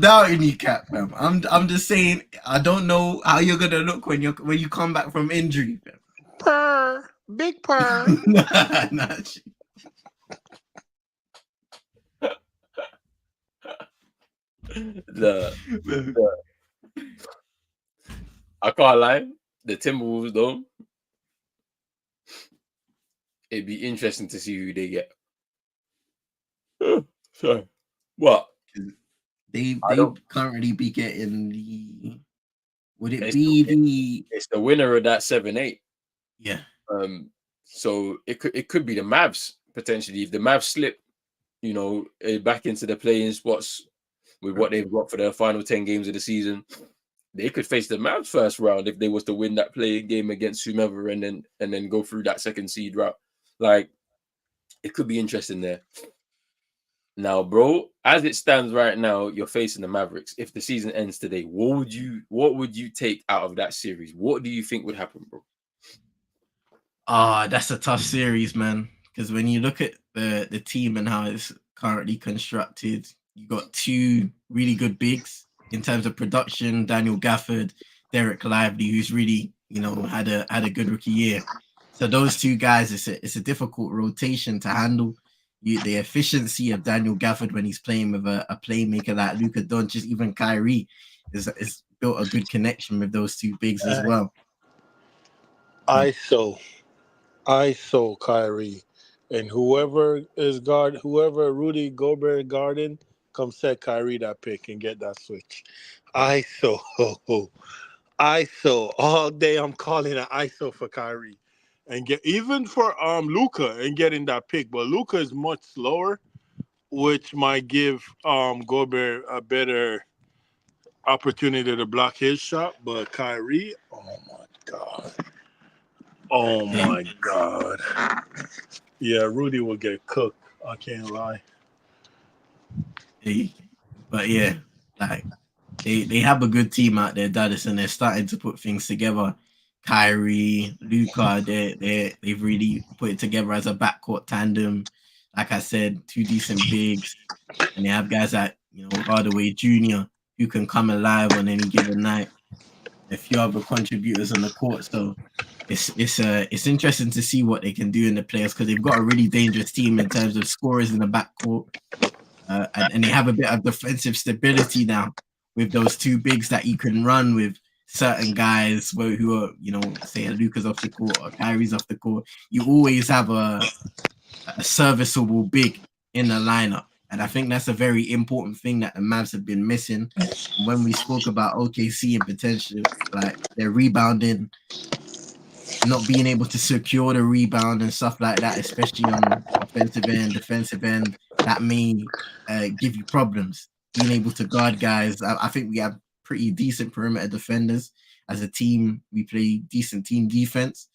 Speaker 2: doubting you, Cap, fam. I'm just saying I don't know how you're gonna look when you come back from injury, fam.
Speaker 3: Purr, big purr.
Speaker 2: Nah.
Speaker 1: I can't lie. The Timberwolves, though, it'd be interesting to see who they get. Sorry. What?
Speaker 2: They currently be getting the... Would it
Speaker 1: It's
Speaker 2: be
Speaker 1: it's the winner of that 7-8.
Speaker 2: Yeah.
Speaker 1: So it could be the Mavs potentially. If the Mavs slip, back into the play-in spots with what they've got for their final 10 games of the season, they could face the Mavs first round if they was to win that play-in game against whomever and then go through that second seed route. Like, it could be interesting there. Now, bro, as it stands right now, you're facing the Mavericks. If the season ends today, what would you take out of that series? What do you think would happen, bro?
Speaker 2: That's a tough series, man. Because when you look at the team and how it's currently constructed, you got two really good bigs in terms of production. Daniel Gafford, Derek Lively, who's really had a good rookie year. So those two guys, it's a difficult rotation to handle. The efficiency of Daniel Gafford when he's playing with a playmaker like Luka Doncic, even Kyrie, is built a good connection with those two bigs as well.
Speaker 3: I saw Kyrie, and whoever Rudy Gobert guarding, come set Kyrie that pick and get that switch. ISO all day. I'm calling an ISO for Kyrie. And get even for Luka and getting that pick, but Luka is much slower, which might give Gobert a better opportunity to block his shot. But Kyrie, oh my god, yeah, Rudy will get cooked. I can't lie.
Speaker 2: But yeah, like they have a good team out there, Dallas, and they're starting to put things together. Kyrie, Luka, they've really put it together as a backcourt tandem. Like I said, two decent bigs, and they have guys like Hardaway Jr. who can come alive on any given night. a few other contributors on the court. So it's interesting to see what they can do in the playoffs because they've got a really dangerous team in terms of scorers in the backcourt, and they have a bit of defensive stability now with those two bigs that you can run with certain guys who are, say Luka's off the court or Kyrie's off the court. You always have a serviceable big in the lineup. And I think that's a very important thing that the Mavs have been missing. When we spoke about OKC and potential, like their rebounding, not being able to secure the rebound and stuff like that, especially on offensive end, defensive end, that may give you problems. Being able to guard guys, I think we have pretty decent perimeter defenders as a team. We play decent team defense,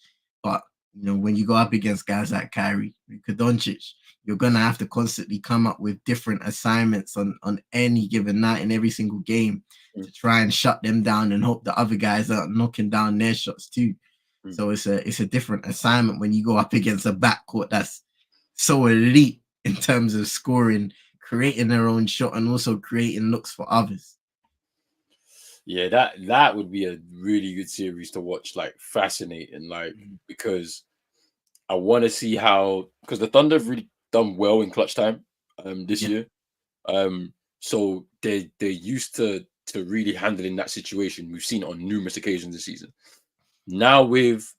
Speaker 2: but when you go up against guys like Kyrie, Luka Doncic, you're gonna have to constantly come up with different assignments on any given night in every single game to try and shut them down and hope the other guys are knocking down their shots too. So it's a different assignment when you go up against a backcourt that's so elite in terms of scoring, creating their own shot, and also creating looks for others.
Speaker 1: Yeah, that would be a really good series to watch, like fascinating, like because I want to see how, because the Thunder have really done well in clutch time this year. So they're used to really handling that situation. We've seen it on numerous occasions this season. Now with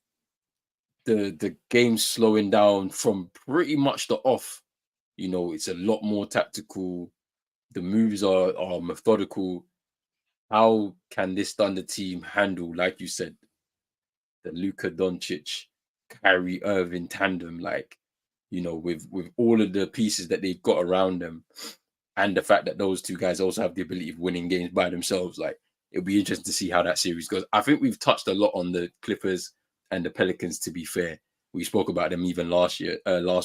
Speaker 1: the game slowing down from pretty much the off, it's a lot more tactical. The moves are methodical. How can this Thunder team handle, like you said, the Luka Doncic, Kyrie Irving tandem, with all of the pieces that they've got around them, and the fact that those two guys also have the ability of winning games by themselves, it'll be interesting to see how that series goes. I think we've touched a lot on the Clippers and the Pelicans, to be fair. We spoke about them even last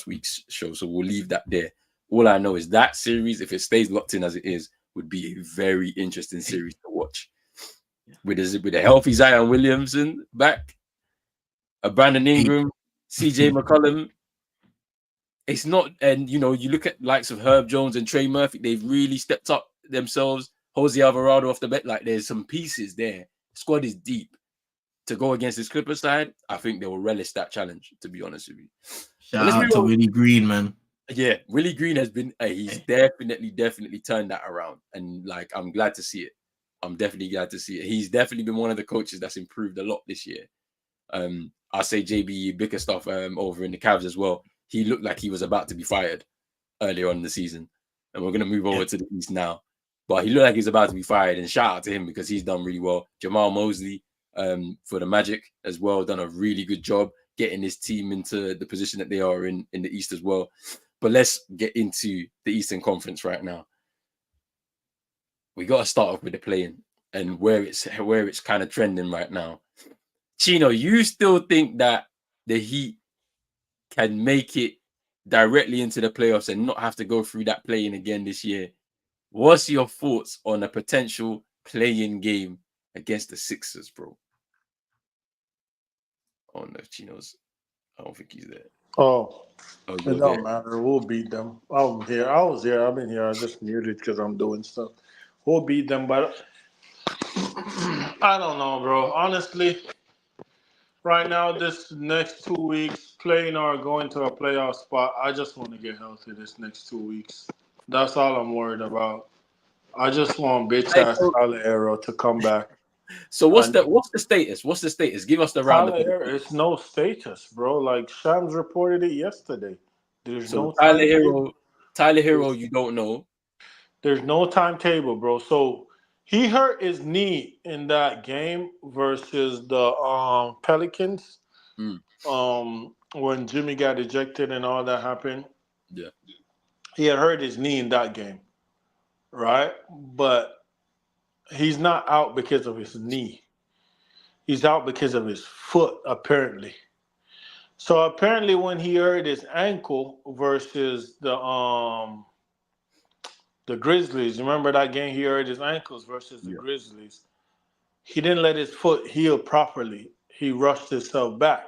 Speaker 1: week's show, so we'll leave that there. All I know is that series, if it stays locked in as it is, would be a very interesting series to watch. With a healthy Zion Williamson back, a Brandon Ingram, CJ McCollum. It's not, and you look at likes of Herb Jones and Trey Murphy, they've really stepped up themselves. Jose Alvarado off the bet, there's some pieces there. Squad is deep. To go against this Clippers side, I think they will relish that challenge, to be honest with you.
Speaker 2: Shout out to Willie Green, man.
Speaker 1: Yeah, Willie Green has been, he's definitely turned that around. And I'm glad to see it. I'm definitely glad to see it. He's definitely been one of the coaches that's improved a lot this year. I'll say JB Bickerstaff over in the Cavs as well. He looked like he was about to be fired earlier on in the season. And we're going to move over to the East now. But he looked like he's about to be fired. And shout out to him because he's done really well. Jamal Mosley for the Magic as well, done a really good job getting his team into the position that they are in the East as well. But let's get into the Eastern Conference right now. We got to start off with the play-in and where it's kind of trending right now. Chino, you still think that the Heat can make it directly into the playoffs and not have to go through that play-in again this year? What's your thoughts on a potential play-in game against the Sixers, bro? Oh no, Chino's. I don't think he's there.
Speaker 3: It don't matter. We'll beat them. I'm here. I was here. I've been here. I just muted because I'm doing stuff. We'll beat them, but I don't know, bro. Honestly, right now, this next 2 weeks, playing or going to a playoff spot, I just want to get healthy this next 2 weeks. That's all I'm worried about. I just want bitch ass Tyler Hero to come back.
Speaker 1: So what's the status? What's the status? Give us the round.
Speaker 3: It's no status, bro. Shams reported it yesterday. There's no
Speaker 1: Tyler Hero, you don't know.
Speaker 3: There's no timetable, bro. So he hurt his knee in that game versus the Pelicans. When Jimmy got ejected and all that happened.
Speaker 1: Yeah.
Speaker 3: He had hurt his knee in that game. Right? But he's not out because of his knee. He's out because of his foot, apparently. So apparently when he hurt his ankle versus the Grizzlies, remember that game he hurt his ankles versus the Grizzlies? He didn't let his foot heal properly. He rushed himself back.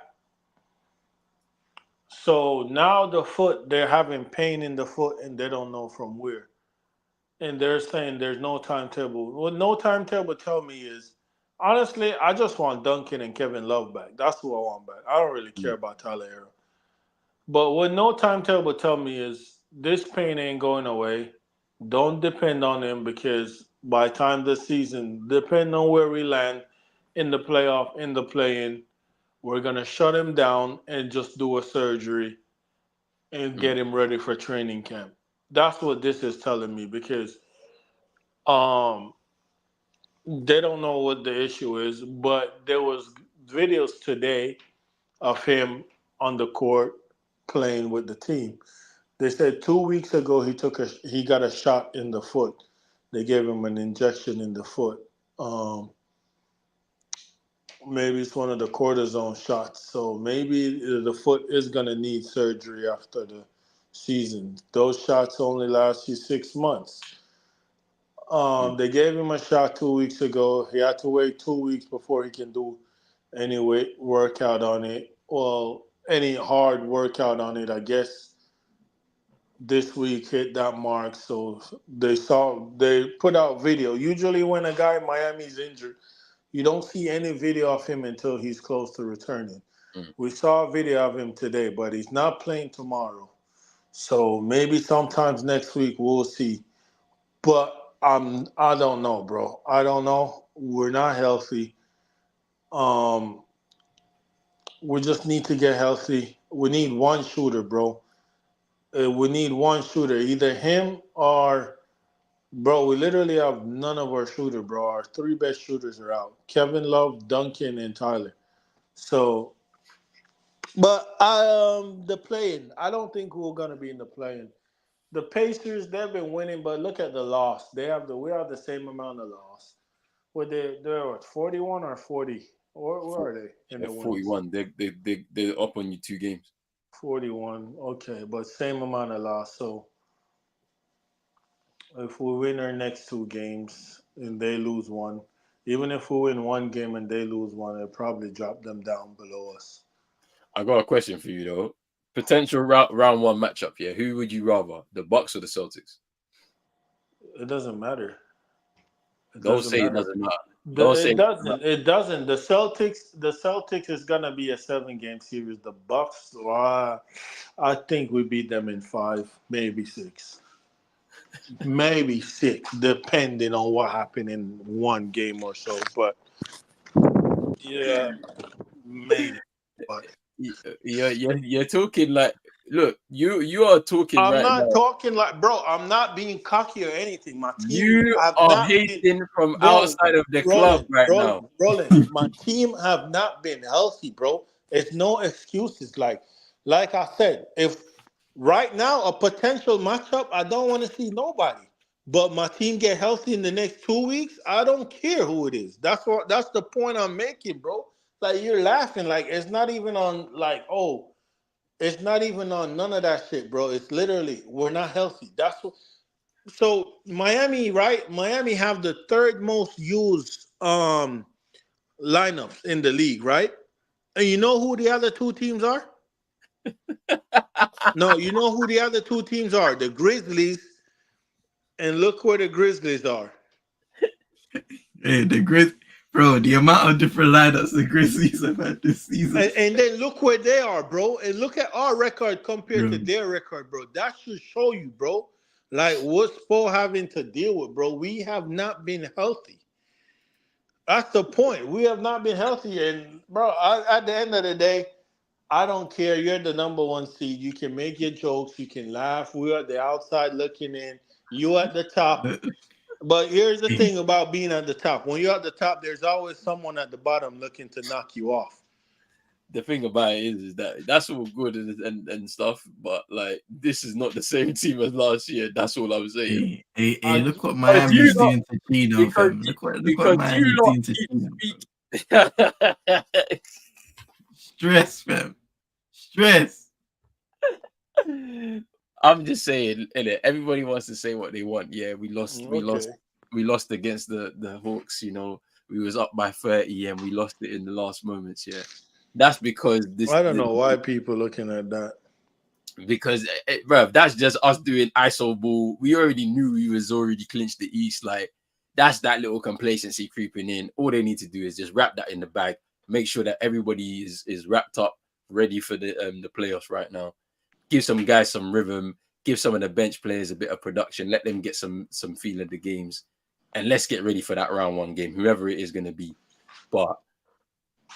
Speaker 3: So now the foot, they're having pain in the foot and they don't know from where. And they're saying there's no timetable. What no timetable tell me is Honestly, I just want Duncan and Kevin Love back. That's who I want back. I don't really care about Tyler Hero. But what no timetable tell me is this pain ain't going away. Don't depend on him because by time this season, depending on where we land in the playoff, in the play-in, we're gonna shut him down and just do a surgery and get him ready for training camp. That's what this is telling me because um they don't know what the issue is, but there was videos today of him on the court playing with the team. They said 2 weeks ago he got a shot in the foot. They gave him an injection in the foot. Um, maybe it's one of the cortisone shots. So maybe the foot is gonna need surgery after the season. Those shots only last you 6 months. They gave him a shot 2 weeks ago. He had to wait 2 weeks before he can do any weight workout on it. Well, any hard workout on it, I guess. This week hit that mark, so they put out video. Usually, when a guy in Miami's injured, you don't see any video of him until he's close to returning. We saw a video of him today, but he's not playing tomorrow. So maybe sometimes next week we'll see. But I don't know, bro. I don't know. We're not healthy. Um, we just need to get healthy. We need one shooter, bro. We need one shooter, either him or, bro. We literally have none of our shooter, bro. Our three best shooters are out: Kevin Love, Duncan, and Tyler. So, but the playing, I don't think we're gonna be in the playing. The Pacers, they've been winning, but look at the loss. We have the same amount of loss. What they're what, 41 or 40? Where are they in the wins?
Speaker 1: 41. They're up on you 2 games.
Speaker 3: 41. Okay, but same amount of loss. So if we win our next 2 games and they lose one, even if we win one game and they lose one, it'll probably drop them down below us.
Speaker 1: I got a question for you though. Potential round 1 matchup here. Who would you rather, the Bucks or the Celtics?
Speaker 3: It doesn't matter.
Speaker 1: Don't say it doesn't matter.
Speaker 3: It doesn't. The Celtics is gonna be a 7-game series. The Bucks, I think we beat them in 5, maybe 6. Maybe 6, depending on what happened in one game or so. But yeah, maybe. But
Speaker 1: you're talking like, look, you are talking
Speaker 3: I'm
Speaker 1: right
Speaker 3: not
Speaker 1: now.
Speaker 3: talking like, bro. I'm not being cocky or anything. My team
Speaker 1: You
Speaker 3: have
Speaker 1: are
Speaker 3: not
Speaker 1: hating
Speaker 3: been,
Speaker 1: from
Speaker 3: bro,
Speaker 1: outside of the club right now.
Speaker 3: Rolling. My team have not been healthy, bro. It's no excuses. Like I said, if right now a potential matchup, I don't want to see nobody. But my team get healthy in the next 2 weeks, I don't care who it is. That's the point I'm making, bro. Like you're laughing. Like it's not even on like, oh. It's not even on none of that shit, bro. It's literally we're not healthy. That's what. So Miami, right? Miami have the third most used lineups in the league, right? And you know who the other 2 teams are? No, you know who the other 2 teams are? The Grizzlies. And look where the Grizzlies are.
Speaker 2: Hey, bro, the amount of different lineups the Grizzlies have had this season.
Speaker 3: And then look where they are, bro. And look at our record compared to their record, bro. That should show you, bro. Like what's Spo having to deal with, bro. We have not been healthy. That's the point. We have not been healthy. And, bro, at the end of the day, I don't care. You're the number 1 seed. You can make your jokes. You can laugh. We're at the outside looking in. You at the top. But here's the thing about being at the top. When you're at the top, there's always someone at the bottom looking to knock you off.
Speaker 1: The thing about it is that that's all good and stuff, but like this is not the same team as last year. That's all I'm saying.
Speaker 2: Hey, look what Miami's doing to Chino, fam. Look what Miami's doing to Chino. Stress, fam. Stress.
Speaker 1: I'm just saying, everybody wants to say what they want. Yeah, we lost against the Hawks. You know, we was up by 30 and we lost it in the last moments. Yeah, that's because
Speaker 3: I don't know why people looking at that.
Speaker 1: Because, bro, that's just us doing ISO ball. We already knew we was already clinched the East. Like, that's that little complacency creeping in. All they need to do is just wrap that in the bag, make sure that everybody is wrapped up, ready for the playoffs right now. Give some guys some rhythm, give some of the bench players a bit of production, let them get some feel of the games, and let's get ready for that round 1 game, whoever it is going to be. But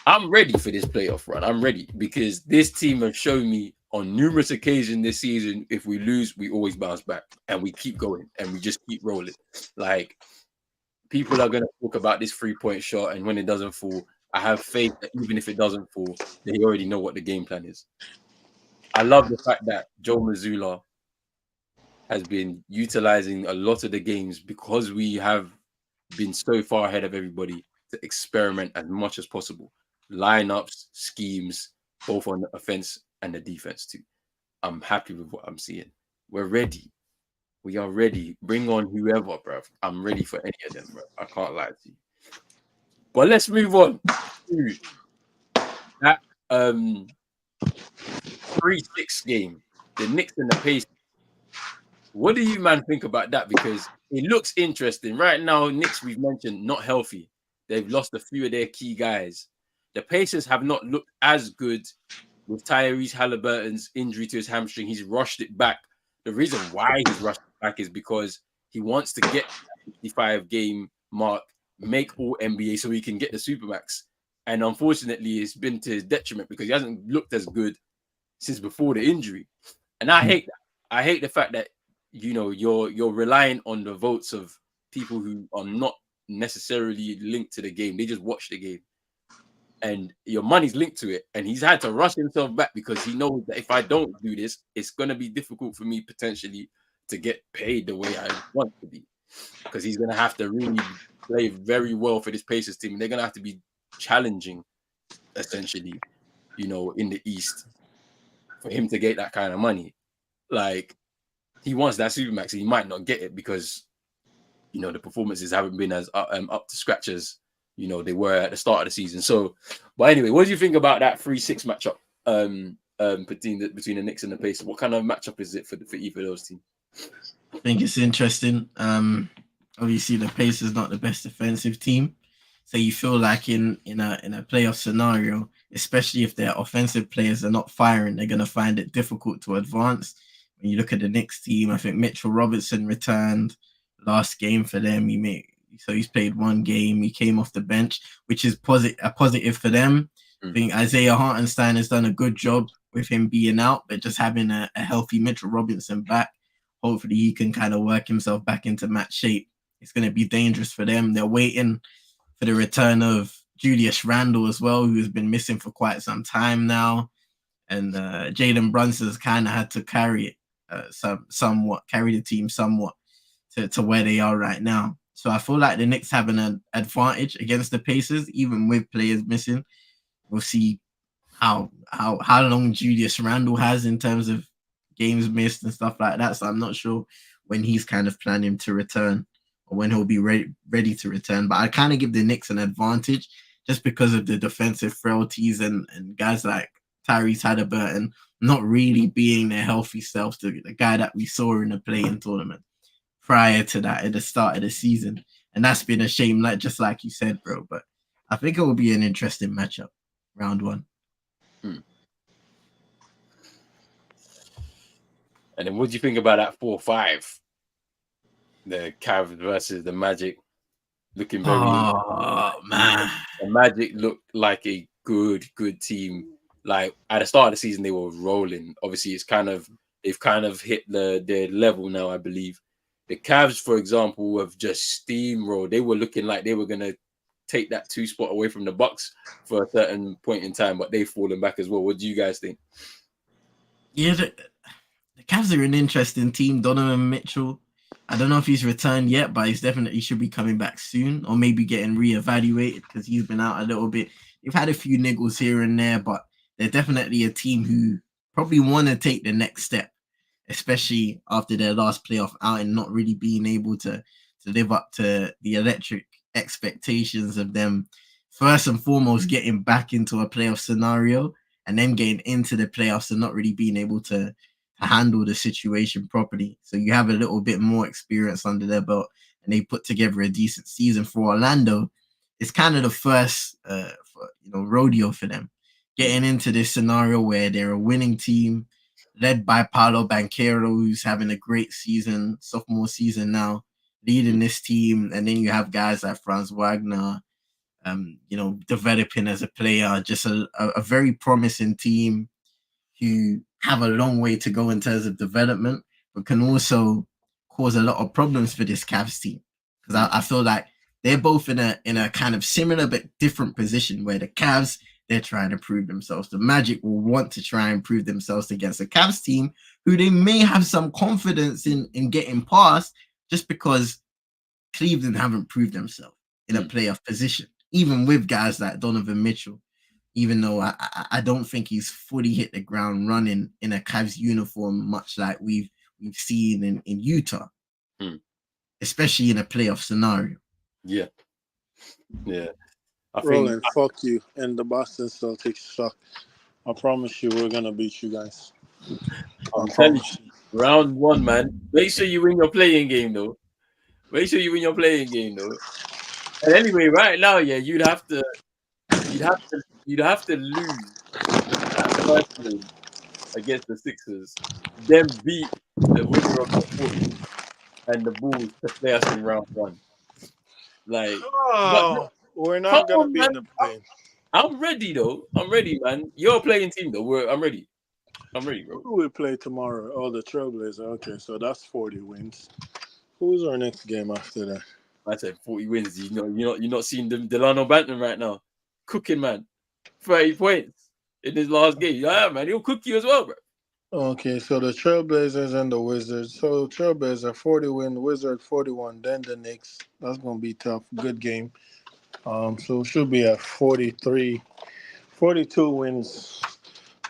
Speaker 1: I'm ready for this playoff run. I'm ready because this team have shown me on numerous occasions this season, if we lose, we always bounce back and we keep going and we just keep rolling. Like, people are going to talk about this 3-point shot, and when it doesn't fall, I have faith that even if it doesn't fall, they already know what the game plan is. I love the fact that Joe Mazzulla has been utilizing a lot of the games because we have been so far ahead of everybody to experiment as much as possible. Lineups, schemes, both on the offense and the defense too. I'm happy with what I'm seeing. We're ready. We are ready. Bring on whoever, bro. I'm ready for any of them, bro. I can't lie to you. But let's move on to that 3-6 game. The Knicks and the Pacers. What do you, man, think about that? Because it looks interesting. Right now, Knicks, we've mentioned, not healthy. They've lost a few of their key guys. The Pacers have not looked as good with Tyrese Halliburton's injury to his hamstring. He's rushed it back. The reason why he's rushed it back is because he wants to get the 55-game mark, make all NBA so he can get the Supermax. And unfortunately, it's been to his detriment because he hasn't looked as good since before the injury. And I hate that. I hate the fact that, you know, you're relying on the votes of people who are not necessarily linked to the game. They just watch the game. And your money's linked to it. And he's had to rush himself back because he knows that if I don't do this, it's going to be difficult for me potentially to get paid the way I want to be. Because he's going to have to really play very well for this Pacers team. And they're going to have to be challenging, essentially, you know, in the East for him to get that kind of money. Like, he wants that Supermax. He might not get it because, you know, the performances haven't been as up to scratch as, you know, they were at the start of the season. So, but anyway, what do you think about that 3-6 matchup between the Knicks and the Pacers? What kind of matchup is it for either of those teams?
Speaker 2: I think it's interesting. Obviously, the Pacers not the best defensive team, so you feel like in a playoff scenario, especially if their offensive players are not firing, they're gonna find it difficult to advance. When you look at the Knicks team, I think Mitchell Robertson returned last game for them. So he's played 1 game. He came off the bench, which is a positive for them. I think Isaiah Hartenstein has done a good job with him being out, but just having a healthy Mitchell Robinson back, hopefully he can kind of work himself back into match shape. It's going to be dangerous for them. They're waiting for the return of Julius Randle as well, who's been missing for quite some time now. And Jalen Brunson's kind of had to carry it carry the team somewhat to where they are right now. So I feel like the Knicks have an advantage against the Pacers, even with players missing. We'll see how long Julius Randle has in terms of games missed and stuff like that. So I'm not sure when he's kind of planning to return or when he'll be ready to return. But I kind of give the Knicks an advantage just because of the defensive frailties and guys like Tyrese Halliburton not really being their healthy selves, the guy that we saw in the play-in tournament prior to that at the start of the season. And that's been a shame, like just like you said, bro. But I think it will be an interesting matchup, round 1.
Speaker 1: And then what do you think about that 4-5? The Cavs versus the Magic looking very
Speaker 2: man.
Speaker 1: The Magic looked like a good team. Like at the start of the season, they were rolling. Obviously, they've kind of hit their level now, I believe. The Cavs, for example, have just steamrolled. They were looking like they were going to take that 2 spot away from the Bucks for a certain point in time, but they've fallen back as well. What do you guys think?
Speaker 2: Yeah, the Cavs are an interesting team. Donovan Mitchell, I don't know if he's returned yet, but he's definitely should be coming back soon or maybe getting reevaluated because he's been out a little bit. They've had a few niggles here and there, but they're definitely a team who probably want to take the next step, especially after their last playoff outing, not really being able to live up to the electric expectations of them. First and foremost, getting back into a playoff scenario and then getting into the playoffs and not really being able to handle the situation properly. So you have a little bit more experience under their belt. and they put together a decent season. For Orlando, it's kind of the first rodeo for them, getting into this scenario where they're a winning team led by Paolo Banchero, who's having a great season, sophomore season now, leading this team. And then you have guys like Franz Wagner, developing as a player, just a very promising team who have a long way to go in terms of development, but can also cause a lot of problems for this Cavs team. Because I feel like they're both in a kind of similar but different position, where the Cavs, they're trying to prove themselves. The Magic will want to try and prove themselves against a Cavs team who they may have some confidence in getting past, just because Cleveland haven't proved themselves in a playoff position, even with guys like Donovan Mitchell, even though I don't think he's fully hit the ground running in a Cavs uniform, much like we've seen in Utah, especially in a playoff scenario.
Speaker 1: Yeah.
Speaker 3: Roland, fuck you. And the Boston Celtics suck. I promise you, we're gonna beat you guys.
Speaker 1: I'm telling you, round one, man. Make sure you win your playing game, though. And anyway, right now, yeah, you'd have to lose that first game against the Sixers, then beat the winner of the fourth and the Bulls to play us in round one. Like,
Speaker 3: we're not gonna be in the play.
Speaker 1: I'm ready, though. I'm ready, man. You're a playing team, though. I'm ready. Bro.
Speaker 3: Who do we play tomorrow? Oh, the Trailblazers. Okay, so that's 40 wins. Who's our next game after that?
Speaker 1: I said 40 wins. You're not seeing Delano Banton right now. Cooking, man. 30 points in his last game. Yeah, man. He'll cook you as well, bro.
Speaker 3: Okay, so the Trailblazers and the Wizards. So Trailblazers 40 win, Wizards 41, then the Knicks. That's gonna be tough. Good game. So it should be at 42 wins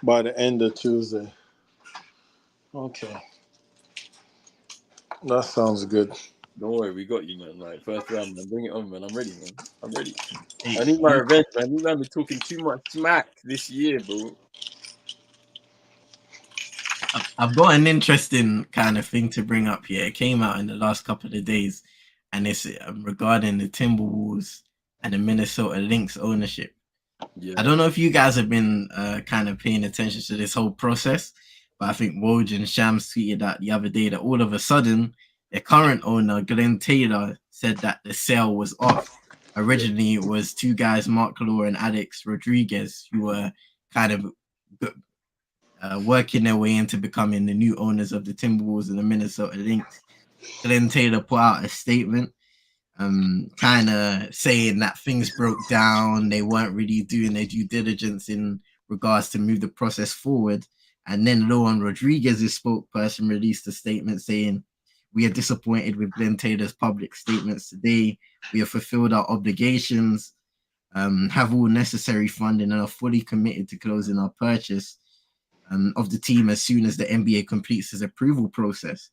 Speaker 3: by the end of Tuesday. Okay. That sounds good.
Speaker 1: Don't worry, we got you, man. Like, first round, man. Bring it on, man. I'm ready, man. I'm ready. I need my revenge, man. You man be talking too much smack this year, bro.
Speaker 2: I've got an interesting kind of thing to bring up here. It came out in the last couple of days, and it's regarding the Timberwolves and the Minnesota Lynx ownership. Yeah. I don't know if you guys have been kind of paying attention to this whole process, but I think Woj and Shams tweeted out the other day that all of a sudden, their current owner, Glenn Taylor, said that the sale was off. Originally, it was two guys, Mark Law and Alex Rodriguez, who were kind of working their way into becoming the new owners of the Timberwolves and the Minnesota Lynx. Glenn Taylor put out a statement kind of saying that things broke down. They weren't really doing their due diligence in regards to move the process forward. And then Luan Rodriguez's spokesperson released a statement saying, "We are disappointed with Glenn Taylor's public statements today. We have fulfilled our obligations, have all necessary funding, and are fully committed to closing our purchase of the team as soon as the NBA completes its approval process.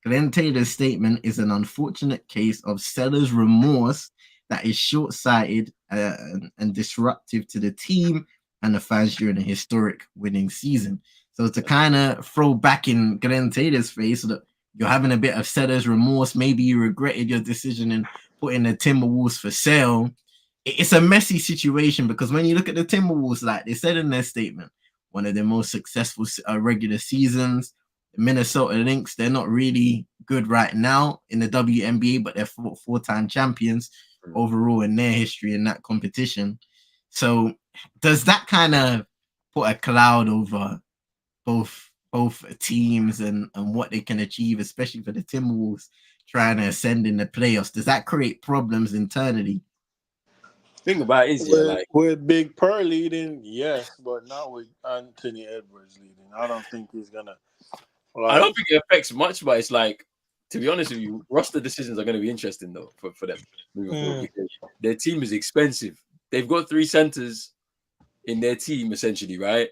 Speaker 2: Glenn Taylor's statement is an unfortunate case of seller's remorse that is short-sighted and disruptive to the team and the fans during a historic winning season." So to kind of throw back in Glenn Taylor's face that you're having a bit of seller's remorse, maybe you regretted your decision in putting the Timberwolves for sale. It's a messy situation, because when you look at the Timberwolves, like they said in their statement, one of their most successful regular seasons. The Minnesota Lynx, they're not really good right now in the WNBA, but they're four-time champions overall in their history in that competition. So does that kind of put a cloud over both teams and what they can achieve, especially for the Timberwolves trying to ascend in the playoffs? Does that create problems internally?
Speaker 1: Think about it,
Speaker 3: with Big Purr leading, yes, but not with Anthony Edwards leading. I don't think he's gonna.
Speaker 1: I don't think it affects much, but it's like, to be honest with you, roster decisions are going to be interesting though for them moving forward, because their team is expensive. They've got 3 centers in their team essentially, right?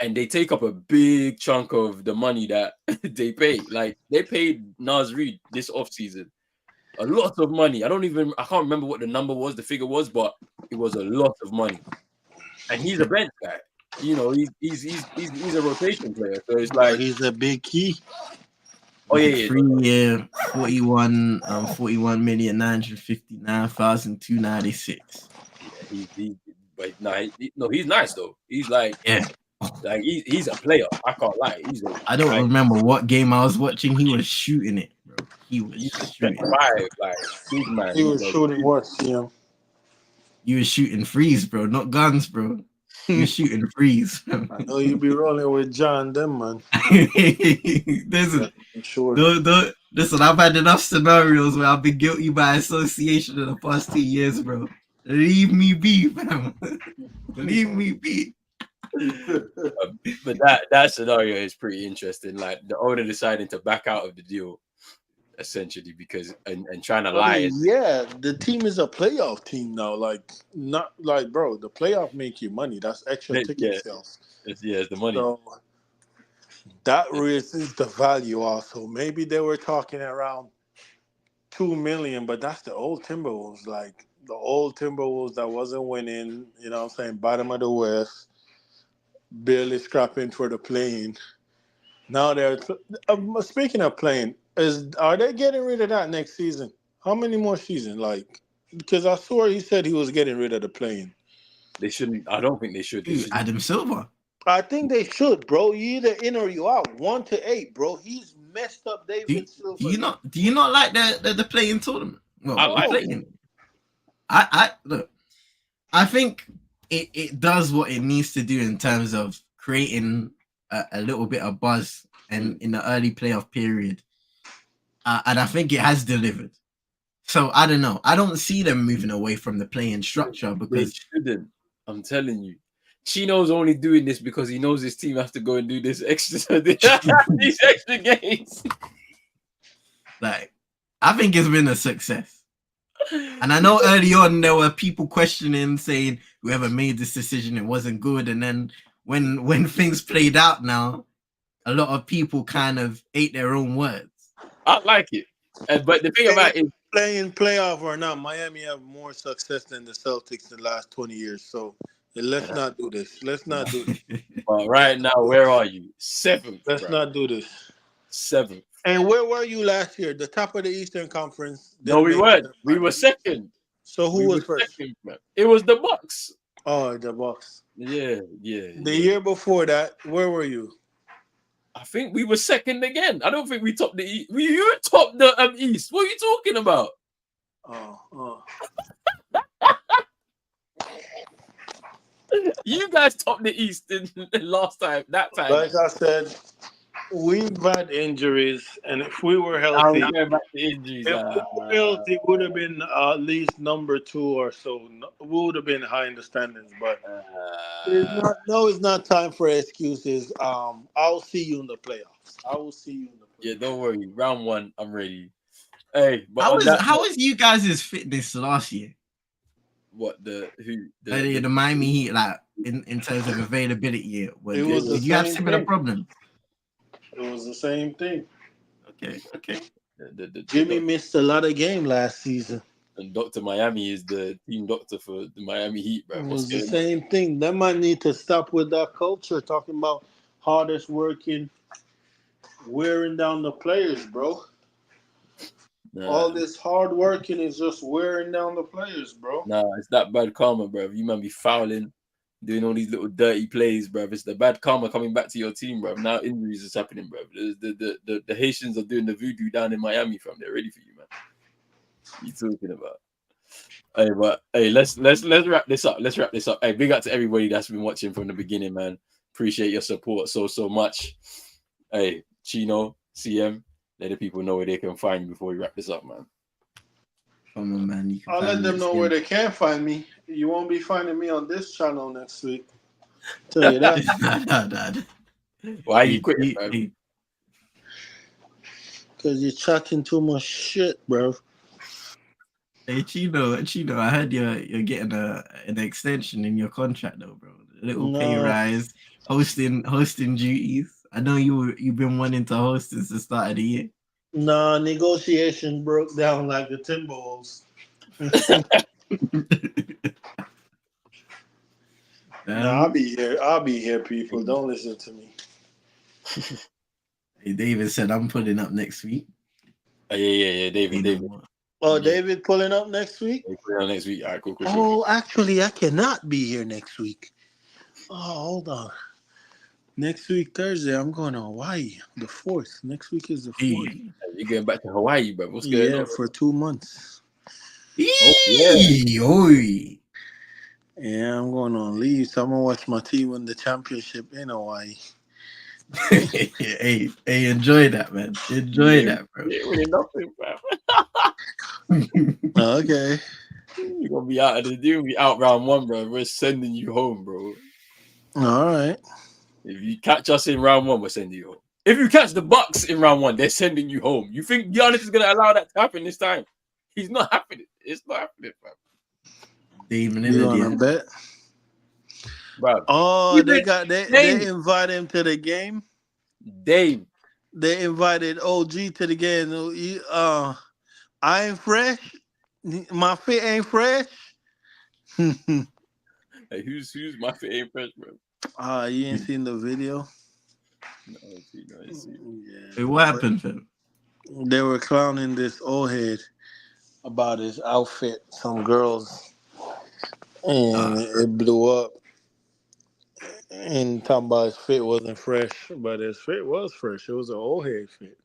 Speaker 1: And they take up a big chunk of the money that they pay. Like, they paid Naz Reid this offseason a lot of money. I can't remember what the figure was, but it was a lot of money. And he's a bench guy. You know, he's a rotation player. So it's like,
Speaker 3: he's a big key.
Speaker 1: Oh yeah.
Speaker 2: 3-year, 41,959,296.
Speaker 1: He's nice though. He's like he's a player. I can't lie.
Speaker 2: I don't remember what game I was watching. He was shooting it, bro. He was shooting.
Speaker 1: Like big man.
Speaker 3: He was shooting what? Yeah.
Speaker 2: You was shooting freeze, bro, not guns, bro. You was shooting freeze.
Speaker 3: I know you be rolling with John, them man.
Speaker 2: Listen,
Speaker 3: sure.
Speaker 2: Listen, I've had enough scenarios where I've been guilty by association in the past 2 years, bro. Leave me be, fam. Leave me be.
Speaker 1: But that scenario is pretty interesting. Like the owner deciding to back out of the deal, essentially, because and trying to lie.
Speaker 3: Yeah, the team is a playoff team now. Like not like, bro, the playoff make you money. That's extra ticket sales.
Speaker 1: It's the money.
Speaker 3: So that raises the value also. Maybe they were talking around $2 million, but that's the old Timberwolves. Like the old Timberwolves that wasn't winning. You know what I'm saying? Bottom of the West. Barely scrapping for the play-in. Now they're speaking of playing. Are they getting rid of that next season? How many more seasons? Like, because I saw he said he was getting rid of the play-in.
Speaker 1: They shouldn't. I don't think they should.
Speaker 2: Adam Silver.
Speaker 3: I think they should, bro. You either in or you out. 1 to 8, bro. He's messed up David Silver.
Speaker 2: Do you not like the play-in tournament? Well,
Speaker 1: I like
Speaker 2: it. I look. I think it does what it needs to do in terms of creating a little bit of buzz and in the early playoff period. And I think it has delivered. So I don't know. I don't see them moving away from the play-in structure because
Speaker 1: they shouldn't. I'm telling you. Chino's only doing this because he knows his team has to go and do this extra these extra games.
Speaker 2: Like, I think it's been a success. And I know early on there were people questioning, saying whoever made this decision, it wasn't good. And then when things played out now, a lot of people kind of ate their own words.
Speaker 1: I like it. But the thing about it,
Speaker 3: playing playoff or not, Miami have more success than the Celtics in the last 20 years. So let's not do this. Let's not do this.
Speaker 1: Well, right now, where are you? 7th.
Speaker 3: Let's not do this.
Speaker 1: 7th.
Speaker 3: And where were you last year? The top of the Eastern Conference?
Speaker 1: No, we weren't. We were second.
Speaker 3: So who was first?
Speaker 1: Second, it was the Bucks.
Speaker 3: Oh, the Bucks.
Speaker 1: Yeah.
Speaker 3: The year before that, where were you?
Speaker 1: I think we were second again. I don't think we topped the East. You topped the East. What are you talking about?
Speaker 3: Oh.
Speaker 1: You guys topped the East in last time. That time.
Speaker 3: Like I said, we've had injuries, and if we were healthy, it would have been at least number 2 or so. We would have been high in the standings, but it's not time for excuses. I'll see you in the playoffs. I will see you in the playoffs.
Speaker 1: Yeah, don't worry. Round 1, I'm ready. Hey, but
Speaker 2: how was you guys' fitness last year?
Speaker 1: What the
Speaker 2: Miami Heat, like in terms of availability? Did you have similar problems?
Speaker 3: It was the same thing.
Speaker 2: Okay.
Speaker 3: Jimmy missed a lot of games last season.
Speaker 1: And Dr. Miami is the team doctor for the Miami Heat, bro.
Speaker 3: It was the same thing. They might need to stop with that culture, talking about hardest working, wearing down the players, bro. Nah. All this hard working is just wearing down the players, bro.
Speaker 1: Nah, it's that bad karma, bro. You might be fouling, doing all these little dirty plays, bro. It's the bad karma coming back to your team, bro. Now injuries is happening, bro. The Haitians are doing the voodoo down in Miami, fam. They're ready for you, man. What you talking about? Let's wrap this up. Let's wrap this up. Hey, big up to everybody that's been watching from the beginning, man. Appreciate your support so much. Hey, Chino, CM, let the people know where they can find you before we wrap this up, man.
Speaker 2: Come on, man.
Speaker 3: I'll let them know where they can find me. You won't be finding me on this channel next week. Tell you that.
Speaker 1: Why are you quitting, man?
Speaker 3: Because you're chatting too much shit, bro.
Speaker 2: Hey, Chino, I heard you're getting an extension in your contract, though, bro. A little pay rise, hosting duties. I know you've been wanting to host since the start of the year.
Speaker 3: Nah, negotiation broke down like the Timberwolves. I'll be here, people. Don't listen to me.
Speaker 2: David said I'm putting up next week.
Speaker 1: Yeah. David.
Speaker 3: Oh, David pulling up next week?
Speaker 1: Next week. All right, cool.
Speaker 3: Oh, actually, I cannot be here next week. Oh, hold on. Next week, Thursday, I'm going to Hawaii. The 4th. Next week is the 4th.
Speaker 2: Hey.
Speaker 1: You're going back to Hawaii, bro. What's going on?
Speaker 3: Yeah, for 2 months.
Speaker 1: Oh, yeah.
Speaker 2: Oi.
Speaker 3: Yeah, I'm going on leave, so I'm going to watch my team win the championship in Hawaii.
Speaker 2: hey, enjoy that, man. Enjoy that, bro.
Speaker 1: Yeah, winning nothing, bro.
Speaker 3: Okay.
Speaker 1: You're going to be out of the deal. Be out round 1, bro. We're sending you home, bro.
Speaker 3: All right.
Speaker 1: If you catch us in round 1, we're sending you home. If you catch the Bucks in round 1, they're sending you home. You think Giannis is going to allow that to happen this time? He's not happening. It's not happening, bro.
Speaker 2: Demon
Speaker 3: You want to bet?
Speaker 1: Bro.
Speaker 3: Oh, they invited him to the game.
Speaker 1: Dave.
Speaker 3: They invited OG to the game. I ain't fresh. My fit ain't fresh.
Speaker 1: Hey, who's my favorite fresh, bro?
Speaker 3: You ain't seen the video?
Speaker 1: No, I see.
Speaker 3: Yeah.
Speaker 2: Hey, what happened, fam?
Speaker 3: They were clowning this old head about his outfit. Some girls, and it blew up. And talking about his fit wasn't fresh, but his fit was fresh. It was an old head fit.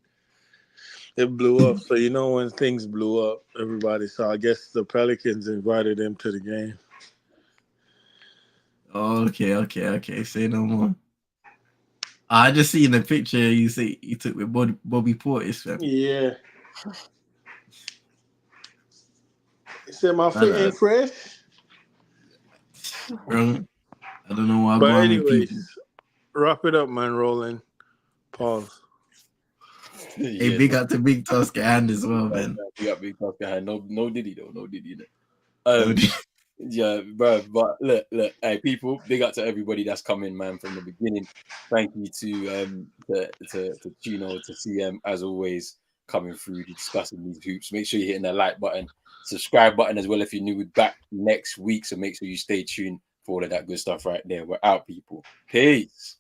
Speaker 3: It blew up. So you know when things blew up, everybody saw. I guess the Pelicans invited him to the game.
Speaker 2: Okay. Say no more. I just seen the picture you took with Bobby Portis, fam.
Speaker 3: Yeah. He said my fit ain't fresh.
Speaker 2: Bro, I don't know why I'm
Speaker 3: But
Speaker 2: going with people.
Speaker 3: anyways, wrap it up, man. Rolling. Pause.
Speaker 2: Hey, big up to Big Tusker hand as well, man.
Speaker 1: Big up Big Tusker hand. No Diddy though. No Diddy. Yeah, bro. But look, hey, people, big up to everybody that's come in, man, from the beginning. Thank you to Chino, to CM, as always, coming through, discussing these hoops. Make sure you're hitting that like button, subscribe button as well if you're new. We're back next week, so make sure you stay tuned for all of that good stuff right there. We're out, people. Peace.